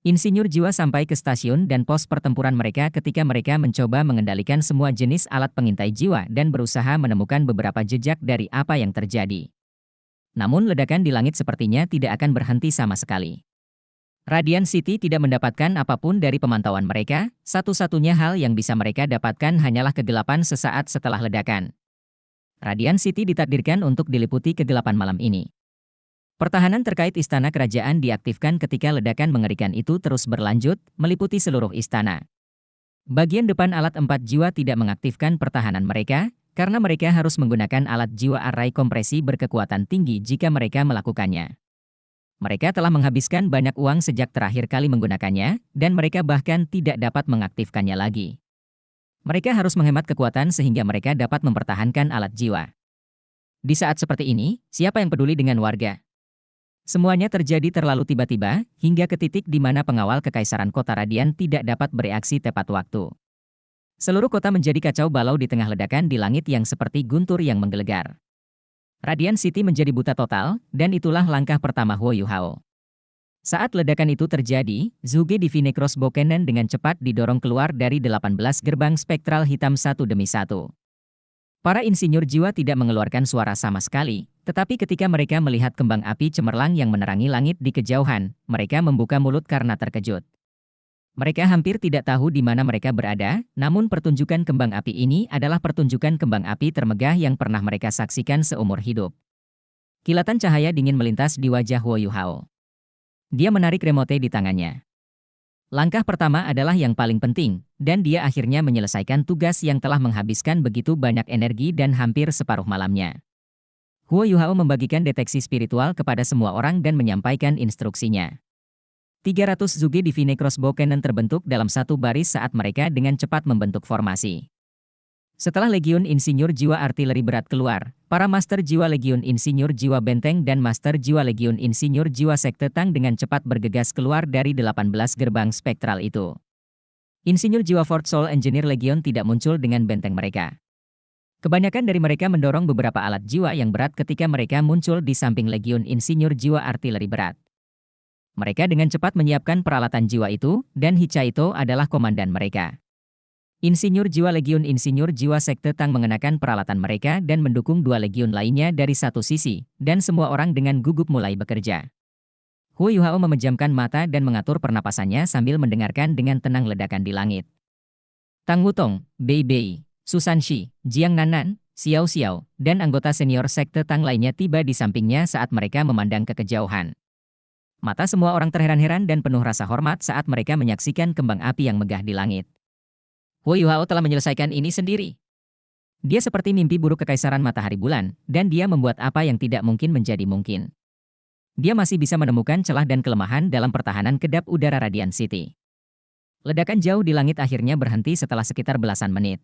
Insinyur jiwa sampai ke stasiun dan pos pertempuran mereka ketika mereka mencoba mengendalikan semua jenis alat pengintai jiwa dan berusaha menemukan beberapa jejak dari apa yang terjadi. Namun ledakan di langit sepertinya tidak akan berhenti sama sekali. Radiant City tidak mendapatkan apapun dari pemantauan mereka, satu-satunya hal yang bisa mereka dapatkan hanyalah kegelapan sesaat setelah ledakan. Radiant City ditakdirkan untuk diliputi kegelapan malam ini. Pertahanan terkait istana kerajaan diaktifkan ketika ledakan mengerikan itu terus berlanjut, meliputi seluruh istana. Bagian depan alat 4 jiwa tidak mengaktifkan pertahanan mereka, karena mereka harus menggunakan alat jiwa array kompresi berkekuatan tinggi jika mereka melakukannya. Mereka telah menghabiskan banyak uang sejak terakhir kali menggunakannya, dan mereka bahkan tidak dapat mengaktifkannya lagi. Mereka harus menghemat kekuatan sehingga mereka dapat mempertahankan alat jiwa. Di saat seperti ini, siapa yang peduli dengan warga? Semuanya terjadi terlalu tiba-tiba, hingga ke titik di mana pengawal Kekaisaran Kota Radian tidak dapat bereaksi tepat waktu. Seluruh kota menjadi kacau balau di tengah ledakan di langit yang seperti guntur yang menggelegar. Radiant City menjadi buta total, dan itulah langkah pertama Huo Yuhao. Saat ledakan itu terjadi, Zhuge Divine Crossbow Cannon dengan cepat didorong keluar dari 18 gerbang spektral hitam satu demi satu. Para insinyur jiwa tidak mengeluarkan suara sama sekali, tetapi ketika mereka melihat kembang api cemerlang yang menerangi langit di kejauhan, mereka membuka mulut karena terkejut. Mereka hampir tidak tahu di mana mereka berada, namun pertunjukan kembang api ini adalah pertunjukan kembang api termegah yang pernah mereka saksikan seumur hidup. Kilatan cahaya dingin melintas di wajah Huo Yuhao. Dia menarik remote di tangannya. Langkah pertama adalah yang paling penting, dan dia akhirnya menyelesaikan tugas yang telah menghabiskan begitu banyak energi dan hampir separuh malamnya. Huo Yuhao membagikan deteksi spiritual kepada semua orang dan menyampaikan instruksinya. 300 Zhuge Divine Crossbow Cannon terbentuk dalam satu baris saat mereka dengan cepat membentuk formasi. Setelah Legiun Insinyur Jiwa Artileri Berat keluar, para Master Jiwa Legiun Insinyur Jiwa Benteng dan Master Jiwa Legiun Insinyur Jiwa Sekte Tang dengan cepat bergegas keluar dari 18 gerbang spektral itu. Insinyur Jiwa Fort Soul Engineer Legion tidak muncul dengan benteng mereka. Kebanyakan dari mereka mendorong beberapa alat jiwa yang berat ketika mereka muncul di samping Legiun Insinyur Jiwa Artileri Berat. Mereka dengan cepat menyiapkan peralatan jiwa itu, dan Hichaito adalah komandan mereka. Insinyur jiwa Legiun Insinyur Jiwa Sekte Tang mengenakan peralatan mereka dan mendukung dua legiun lainnya dari satu sisi, dan semua orang dengan gugup mulai bekerja. Huo Yuhao memejamkan mata dan mengatur pernapasannya sambil mendengarkan dengan tenang ledakan di langit. Tang Wutong, Bei Bei, Susan Shi, Jiang Nanan, Xiao Xiao, dan anggota senior Sekte Tang lainnya tiba di sampingnya saat mereka memandang ke kejauhan. Mata semua orang terheran-heran dan penuh rasa hormat saat mereka menyaksikan kembang api yang megah di langit. Huo Yuhao telah menyelesaikan ini sendiri. Dia seperti mimpi buruk kekaisaran matahari bulan, dan dia membuat apa yang tidak mungkin menjadi mungkin. Dia masih bisa menemukan celah dan kelemahan dalam pertahanan kedap udara Radiant City. Ledakan jauh di langit akhirnya berhenti setelah sekitar belasan menit.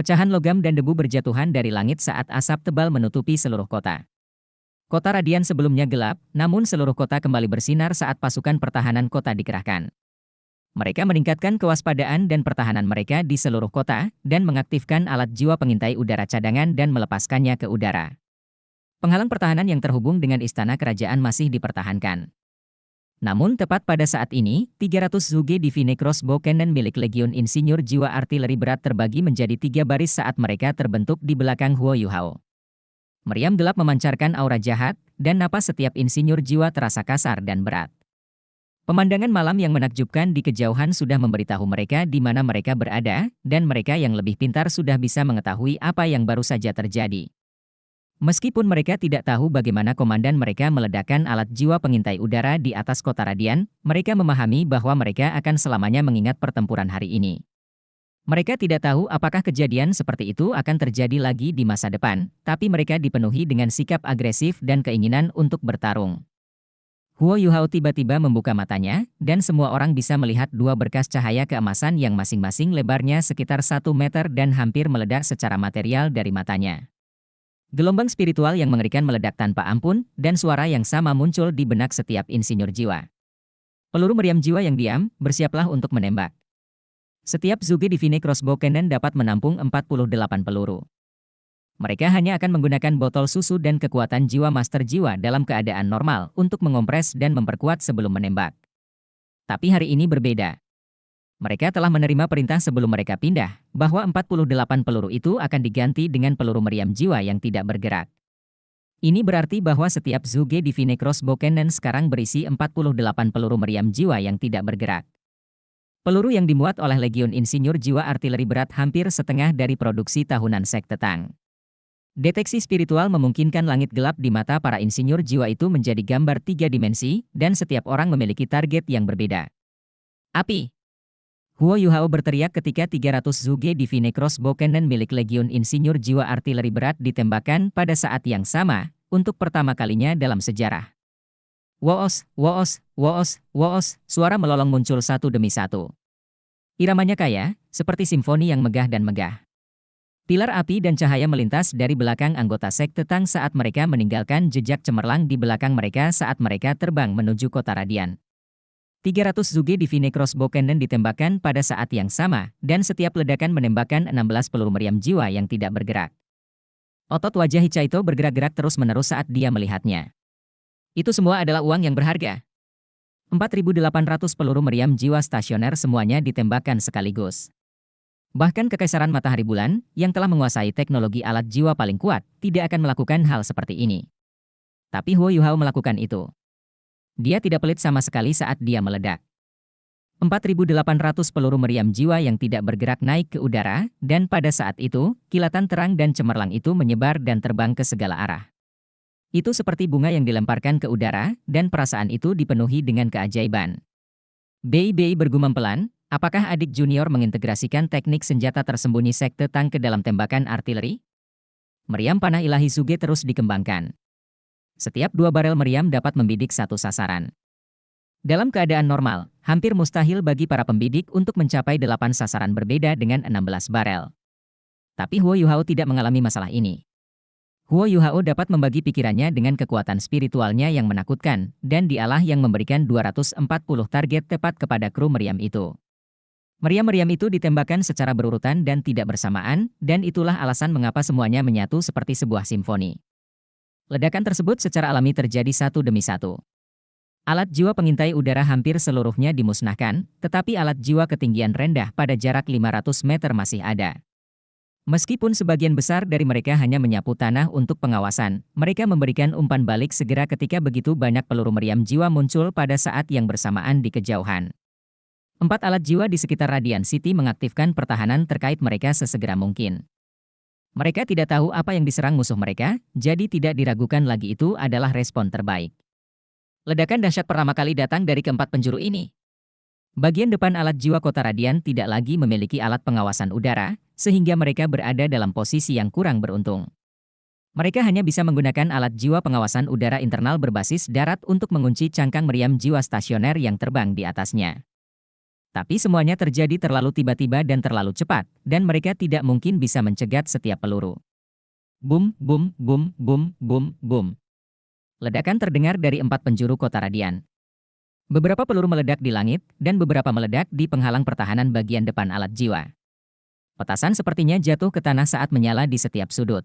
Pecahan logam dan debu berjatuhan dari langit saat asap tebal menutupi seluruh kota. Kota Radian sebelumnya gelap, namun seluruh kota kembali bersinar saat pasukan pertahanan kota dikerahkan. Mereka meningkatkan kewaspadaan dan pertahanan mereka di seluruh kota, dan mengaktifkan alat jiwa pengintai udara cadangan dan melepaskannya ke udara. Penghalang pertahanan yang terhubung dengan istana kerajaan masih dipertahankan. Namun tepat pada saat ini, 300 Zhuge Divine Crossbow Cannon milik Legiun Insinyur Jiwa Artileri Berat terbagi menjadi 3 baris saat mereka terbentuk di belakang Huo Yuhao. Meriam gelap memancarkan aura jahat, dan napas setiap insinyur jiwa terasa kasar dan berat. Pemandangan malam yang menakjubkan di kejauhan sudah memberitahu mereka di mana mereka berada, dan mereka yang lebih pintar sudah bisa mengetahui apa yang baru saja terjadi. Meskipun mereka tidak tahu bagaimana komandan mereka meledakkan alat jiwa pengintai udara di atas kota Radian, mereka memahami bahwa mereka akan selamanya mengingat pertempuran hari ini. Mereka tidak tahu apakah kejadian seperti itu akan terjadi lagi di masa depan, tapi mereka dipenuhi dengan sikap agresif dan keinginan untuk bertarung. Huo Yuhao tiba-tiba membuka matanya, dan semua orang bisa melihat dua berkas cahaya keemasan yang masing-masing lebarnya sekitar 1 meter dan hampir meledak secara material dari matanya. Gelombang spiritual yang mengerikan meledak tanpa ampun, dan suara yang sama muncul di benak setiap insinyur jiwa. Peluru meriam jiwa yang diam, bersiaplah untuk menembak. Setiap Zhuge Divine Crossbow Cannon dapat menampung 48 peluru. Mereka hanya akan menggunakan botol susu dan kekuatan jiwa master jiwa dalam keadaan normal untuk mengompres dan memperkuat sebelum menembak. Tapi hari ini berbeda. Mereka telah menerima perintah sebelum mereka pindah, bahwa 48 peluru itu akan diganti dengan peluru meriam jiwa yang tidak bergerak. Ini berarti bahwa setiap Zuge Divine Crossbow Cannon sekarang berisi 48 peluru meriam jiwa yang tidak bergerak. Peluru yang dimuat oleh Legion Insinyur Jiwa Artileri berat hampir setengah dari produksi tahunan Sekte Tang. Deteksi spiritual memungkinkan langit gelap di mata para insinyur jiwa itu menjadi gambar 3 dimensi, dan setiap orang memiliki target yang berbeda. Api! Huo Yuhao berteriak ketika 300 Zuge Divine Crossbow Cannon milik Legion Insinyur Jiwa Artileri berat ditembakkan pada saat yang sama, untuk pertama kalinya dalam sejarah. Woos, woos, woos, woos, suara melolong muncul satu demi satu. Iramanya kaya, seperti simfoni yang megah dan megah. Pilar api dan cahaya melintas dari belakang anggota Sekte Tang saat mereka meninggalkan jejak cemerlang di belakang mereka saat mereka terbang menuju kota Radian. 300 Zuge Divine Crossbow Cannon ditembakkan pada saat yang sama, dan setiap ledakan menembakkan 16 peluru meriam jiwa yang tidak bergerak. Otot wajah Hichaito bergerak-gerak terus-menerus saat dia melihatnya. Itu semua adalah uang yang berharga. 4.800 peluru meriam jiwa stasioner semuanya ditembakkan sekaligus. Bahkan Kekaisaran Matahari Bulan, yang telah menguasai teknologi alat jiwa paling kuat, tidak akan melakukan hal seperti ini. Tapi Huo Yuhao melakukan itu. Dia tidak pelit sama sekali saat dia meledak. 4.800 peluru meriam jiwa yang tidak bergerak naik ke udara, dan pada saat itu, kilatan terang dan cemerlang itu menyebar dan terbang ke segala arah. Itu seperti bunga yang dilemparkan ke udara, dan perasaan itu dipenuhi dengan keajaiban. Bei bergumam pelan, apakah adik junior mengintegrasikan teknik senjata tersembunyi Sekte Tang ke dalam tembakan artileri? Meriam panah ilahi Zuge terus dikembangkan. Setiap 2 barel meriam dapat membidik satu sasaran. Dalam keadaan normal, hampir mustahil bagi para pembidik untuk mencapai 8 sasaran berbeda dengan 16 barel. Tapi Huo Yuhao tidak mengalami masalah ini. Huo Yuhao dapat membagi pikirannya dengan kekuatan spiritualnya yang menakutkan, dan dialah yang memberikan 240 target tepat kepada kru meriam itu. Meriam-meriam itu ditembakkan secara berurutan dan tidak bersamaan, dan itulah alasan mengapa semuanya menyatu seperti sebuah simfoni. Ledakan tersebut secara alami terjadi satu demi satu. Alat jiwa pengintai udara hampir seluruhnya dimusnahkan, tetapi alat jiwa ketinggian rendah pada jarak 500 meter masih ada. Meskipun sebagian besar dari mereka hanya menyapu tanah untuk pengawasan, mereka memberikan umpan balik segera ketika begitu banyak peluru meriam jiwa muncul pada saat yang bersamaan di kejauhan. 4 alat jiwa di sekitar Radiant City mengaktifkan pertahanan terkait mereka sesegera mungkin. Mereka tidak tahu apa yang diserang musuh mereka, jadi tidak diragukan lagi itu adalah respon terbaik. Ledakan dahsyat pertama kali datang dari keempat penjuru ini. Bagian depan alat jiwa kota Radian tidak lagi memiliki alat pengawasan udara, sehingga mereka berada dalam posisi yang kurang beruntung. Mereka hanya bisa menggunakan alat jiwa pengawasan udara internal berbasis darat untuk mengunci cangkang meriam jiwa stasioner yang terbang di atasnya. Tapi semuanya terjadi terlalu tiba-tiba dan terlalu cepat, dan mereka tidak mungkin bisa mencegat setiap peluru. Bum, bum, bum, bum, bum, bum. Ledakan terdengar dari 4 penjuru kota Radian. Beberapa peluru meledak di langit, dan beberapa meledak di penghalang pertahanan bagian depan alat jiwa. Petasan sepertinya jatuh ke tanah saat menyala di setiap sudut.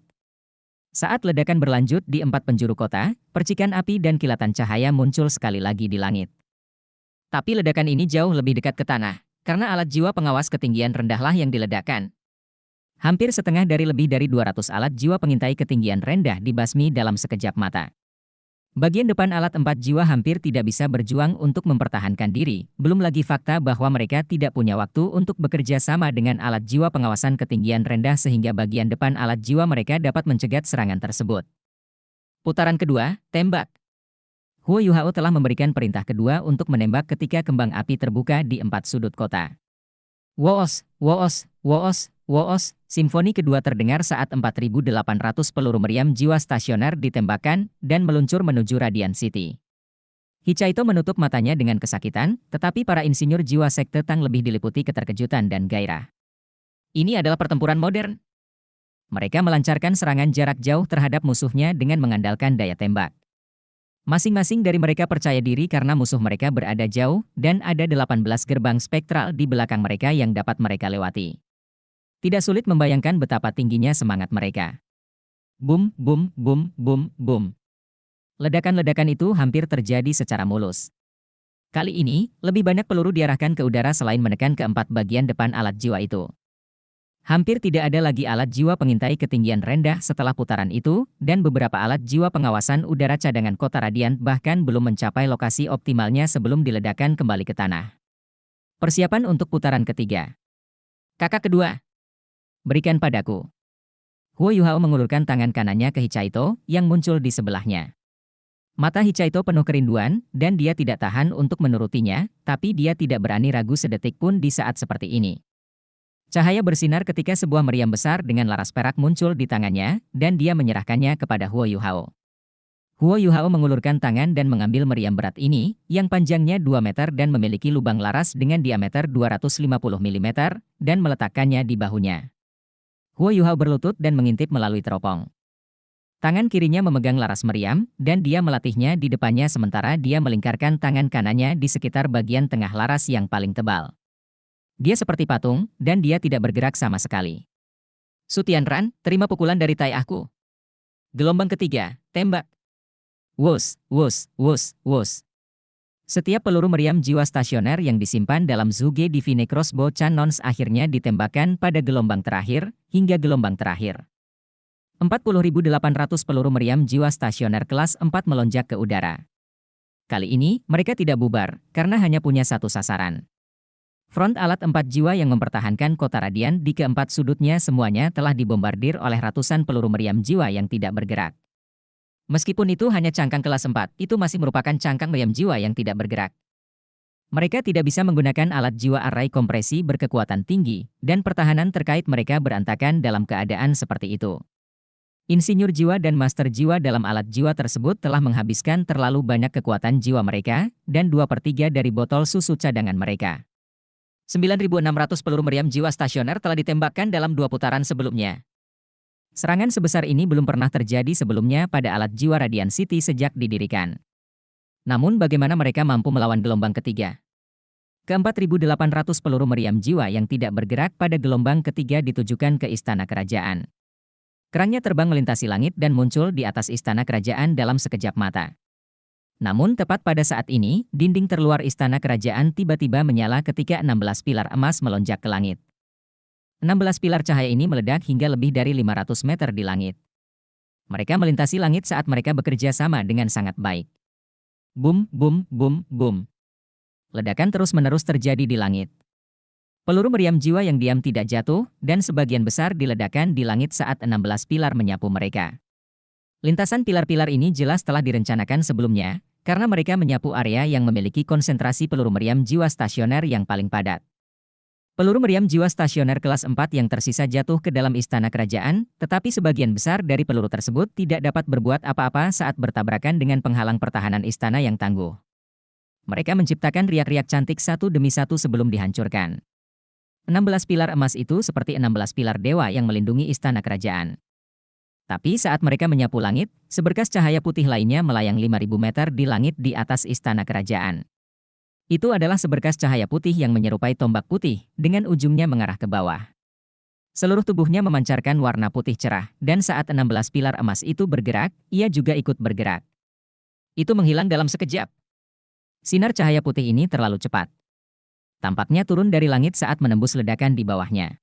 Saat ledakan berlanjut di 4 penjuru kota, percikan api dan kilatan cahaya muncul sekali lagi di langit. Tapi ledakan ini jauh lebih dekat ke tanah, karena alat jiwa pengawas ketinggian rendahlah yang diledakkan. Hampir setengah dari lebih dari 200 alat jiwa pengintai ketinggian rendah dibasmi dalam sekejap mata. Bagian depan alat 4 jiwa hampir tidak bisa berjuang untuk mempertahankan diri, belum lagi fakta bahwa mereka tidak punya waktu untuk bekerja sama dengan alat jiwa pengawasan ketinggian rendah sehingga bagian depan alat jiwa mereka dapat mencegat serangan tersebut. Putaran kedua, tembak. Huo Yuhao telah memberikan perintah kedua untuk menembak ketika kembang api terbuka di 4 sudut kota. Woos, woos, woos, woos, simfoni kedua terdengar saat 4.800 peluru meriam jiwa stasioner ditembakkan dan meluncur menuju Radiant City. Hichaito menutup matanya dengan kesakitan, tetapi para insinyur jiwa Sekte Tang lebih diliputi keterkejutan dan gairah. Ini adalah pertempuran modern. Mereka melancarkan serangan jarak jauh terhadap musuhnya dengan mengandalkan daya tembak. Masing-masing dari mereka percaya diri karena musuh mereka berada jauh, dan ada 18 gerbang spektral di belakang mereka yang dapat mereka lewati. Tidak sulit membayangkan betapa tingginya semangat mereka. Bum, bum, bum, bum, bum. Ledakan-ledakan itu hampir terjadi secara mulus. Kali ini, lebih banyak peluru diarahkan ke udara selain menekan keempat bagian depan alat jiwa itu. Hampir tidak ada lagi alat jiwa pengintai ketinggian rendah setelah putaran itu, dan beberapa alat jiwa pengawasan udara cadangan kota Radiant bahkan belum mencapai lokasi optimalnya sebelum diledakkan kembali ke tanah. Persiapan untuk putaran ketiga. Kakak kedua. Berikan padaku. Huo Yuhao mengulurkan tangan kanannya ke Hichaito, yang muncul di sebelahnya. Mata Hichaito penuh kerinduan, dan dia tidak tahan untuk menurutinya, tapi dia tidak berani ragu sedetik pun di saat seperti ini. Cahaya bersinar ketika sebuah meriam besar dengan laras perak muncul di tangannya, dan dia menyerahkannya kepada Huo Yuhao. Huo Yuhao mengulurkan tangan dan mengambil meriam berat ini, yang panjangnya 2 meter dan memiliki lubang laras dengan diameter 250 mm, dan meletakkannya di bahunya. Huo Yuhao berlutut dan mengintip melalui teropong. Tangan kirinya memegang laras meriam, dan dia melatihnya di depannya sementara dia melingkarkan tangan kanannya di sekitar bagian tengah laras yang paling tebal. Dia seperti patung, dan dia tidak bergerak sama sekali. Su Tianran, terima pukulan dari tai aku. Gelombang ketiga, tembak. Wus, wus, wus, wus. Setiap peluru meriam jiwa stasioner yang disimpan dalam Zuge Divine Crossbow Cannons akhirnya ditembakkan pada gelombang terakhir, hingga gelombang terakhir. 40.800 peluru meriam jiwa stasioner kelas 4 melonjak ke udara. Kali ini, mereka tidak bubar, karena hanya punya satu sasaran. Front alat 4 jiwa yang mempertahankan kota Radiant di keempat sudutnya semuanya telah dibombardir oleh ratusan peluru meriam jiwa yang tidak bergerak. Meskipun itu hanya cangkang kelas 4, itu masih merupakan cangkang meriam jiwa yang tidak bergerak. Mereka tidak bisa menggunakan alat jiwa array kompresi berkekuatan tinggi, dan pertahanan terkait mereka berantakan dalam keadaan seperti itu. Insinyur jiwa dan master jiwa dalam alat jiwa tersebut telah menghabiskan terlalu banyak kekuatan jiwa mereka, dan 2/3 dari botol susu cadangan mereka. 9.600 peluru meriam jiwa stasioner telah ditembakkan dalam 2 putaran sebelumnya. Serangan sebesar ini belum pernah terjadi sebelumnya pada alat jiwa Radiant City sejak didirikan. Namun bagaimana mereka mampu melawan gelombang ketiga? Ke-4.800 peluru meriam jiwa yang tidak bergerak pada gelombang ketiga ditujukan ke istana kerajaan. Kerangnya terbang melintasi langit dan muncul di atas istana kerajaan dalam sekejap mata. Namun tepat pada saat ini, dinding terluar istana kerajaan tiba-tiba menyala ketika 16 pilar emas melonjak ke langit. 16 pilar cahaya ini meledak hingga lebih dari 500 meter di langit. Mereka melintasi langit saat mereka bekerja sama dengan sangat baik. Bum, bum, bum, bum. Ledakan terus-menerus terjadi di langit. Peluru meriam jiwa yang diam tidak jatuh, dan sebagian besar diledakkan di langit saat 16 pilar menyapu mereka. Lintasan pilar-pilar ini jelas telah direncanakan sebelumnya, karena mereka menyapu area yang memiliki konsentrasi peluru meriam jiwa stasioner yang paling padat. Peluru meriam jiwa stasioner kelas 4 yang tersisa jatuh ke dalam istana kerajaan, tetapi sebagian besar dari peluru tersebut tidak dapat berbuat apa-apa saat bertabrakan dengan penghalang pertahanan istana yang tangguh. Mereka menciptakan riak-riak cantik satu demi satu sebelum dihancurkan. 16 pilar emas itu seperti 16 pilar dewa yang melindungi istana kerajaan. Tapi saat mereka menyapu langit, seberkas cahaya putih lainnya melayang 5.000 meter di langit di atas istana kerajaan. Itu adalah seberkas cahaya putih yang menyerupai tombak putih, dengan ujungnya mengarah ke bawah. Seluruh tubuhnya memancarkan warna putih cerah, dan saat 16 pilar emas itu bergerak, ia juga ikut bergerak. Itu menghilang dalam sekejap. Sinar cahaya putih ini terlalu cepat. Tampaknya turun dari langit saat menembus ledakan di bawahnya.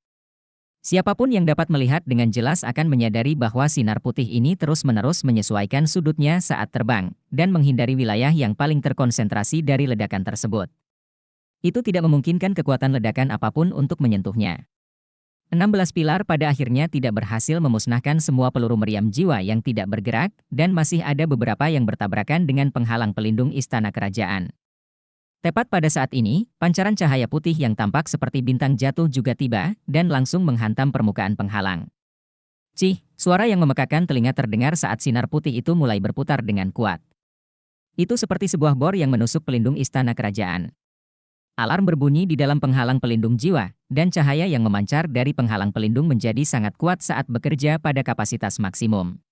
Siapapun yang dapat melihat dengan jelas akan menyadari bahwa sinar putih ini terus-menerus menyesuaikan sudutnya saat terbang, dan menghindari wilayah yang paling terkonsentrasi dari ledakan tersebut. Itu tidak memungkinkan kekuatan ledakan apapun untuk menyentuhnya. 16 pilar pada akhirnya tidak berhasil memusnahkan semua peluru meriam jiwa yang tidak bergerak, dan masih ada beberapa yang bertabrakan dengan penghalang pelindung istana kerajaan. Tepat pada saat ini, pancaran cahaya putih yang tampak seperti bintang jatuh juga tiba, dan langsung menghantam permukaan penghalang. Cih, suara yang memekakan telinga terdengar saat sinar putih itu mulai berputar dengan kuat. Itu seperti sebuah bor yang menusuk pelindung istana kerajaan. Alarm berbunyi di dalam penghalang pelindung jiwa, dan cahaya yang memancar dari penghalang pelindung menjadi sangat kuat saat bekerja pada kapasitas maksimum.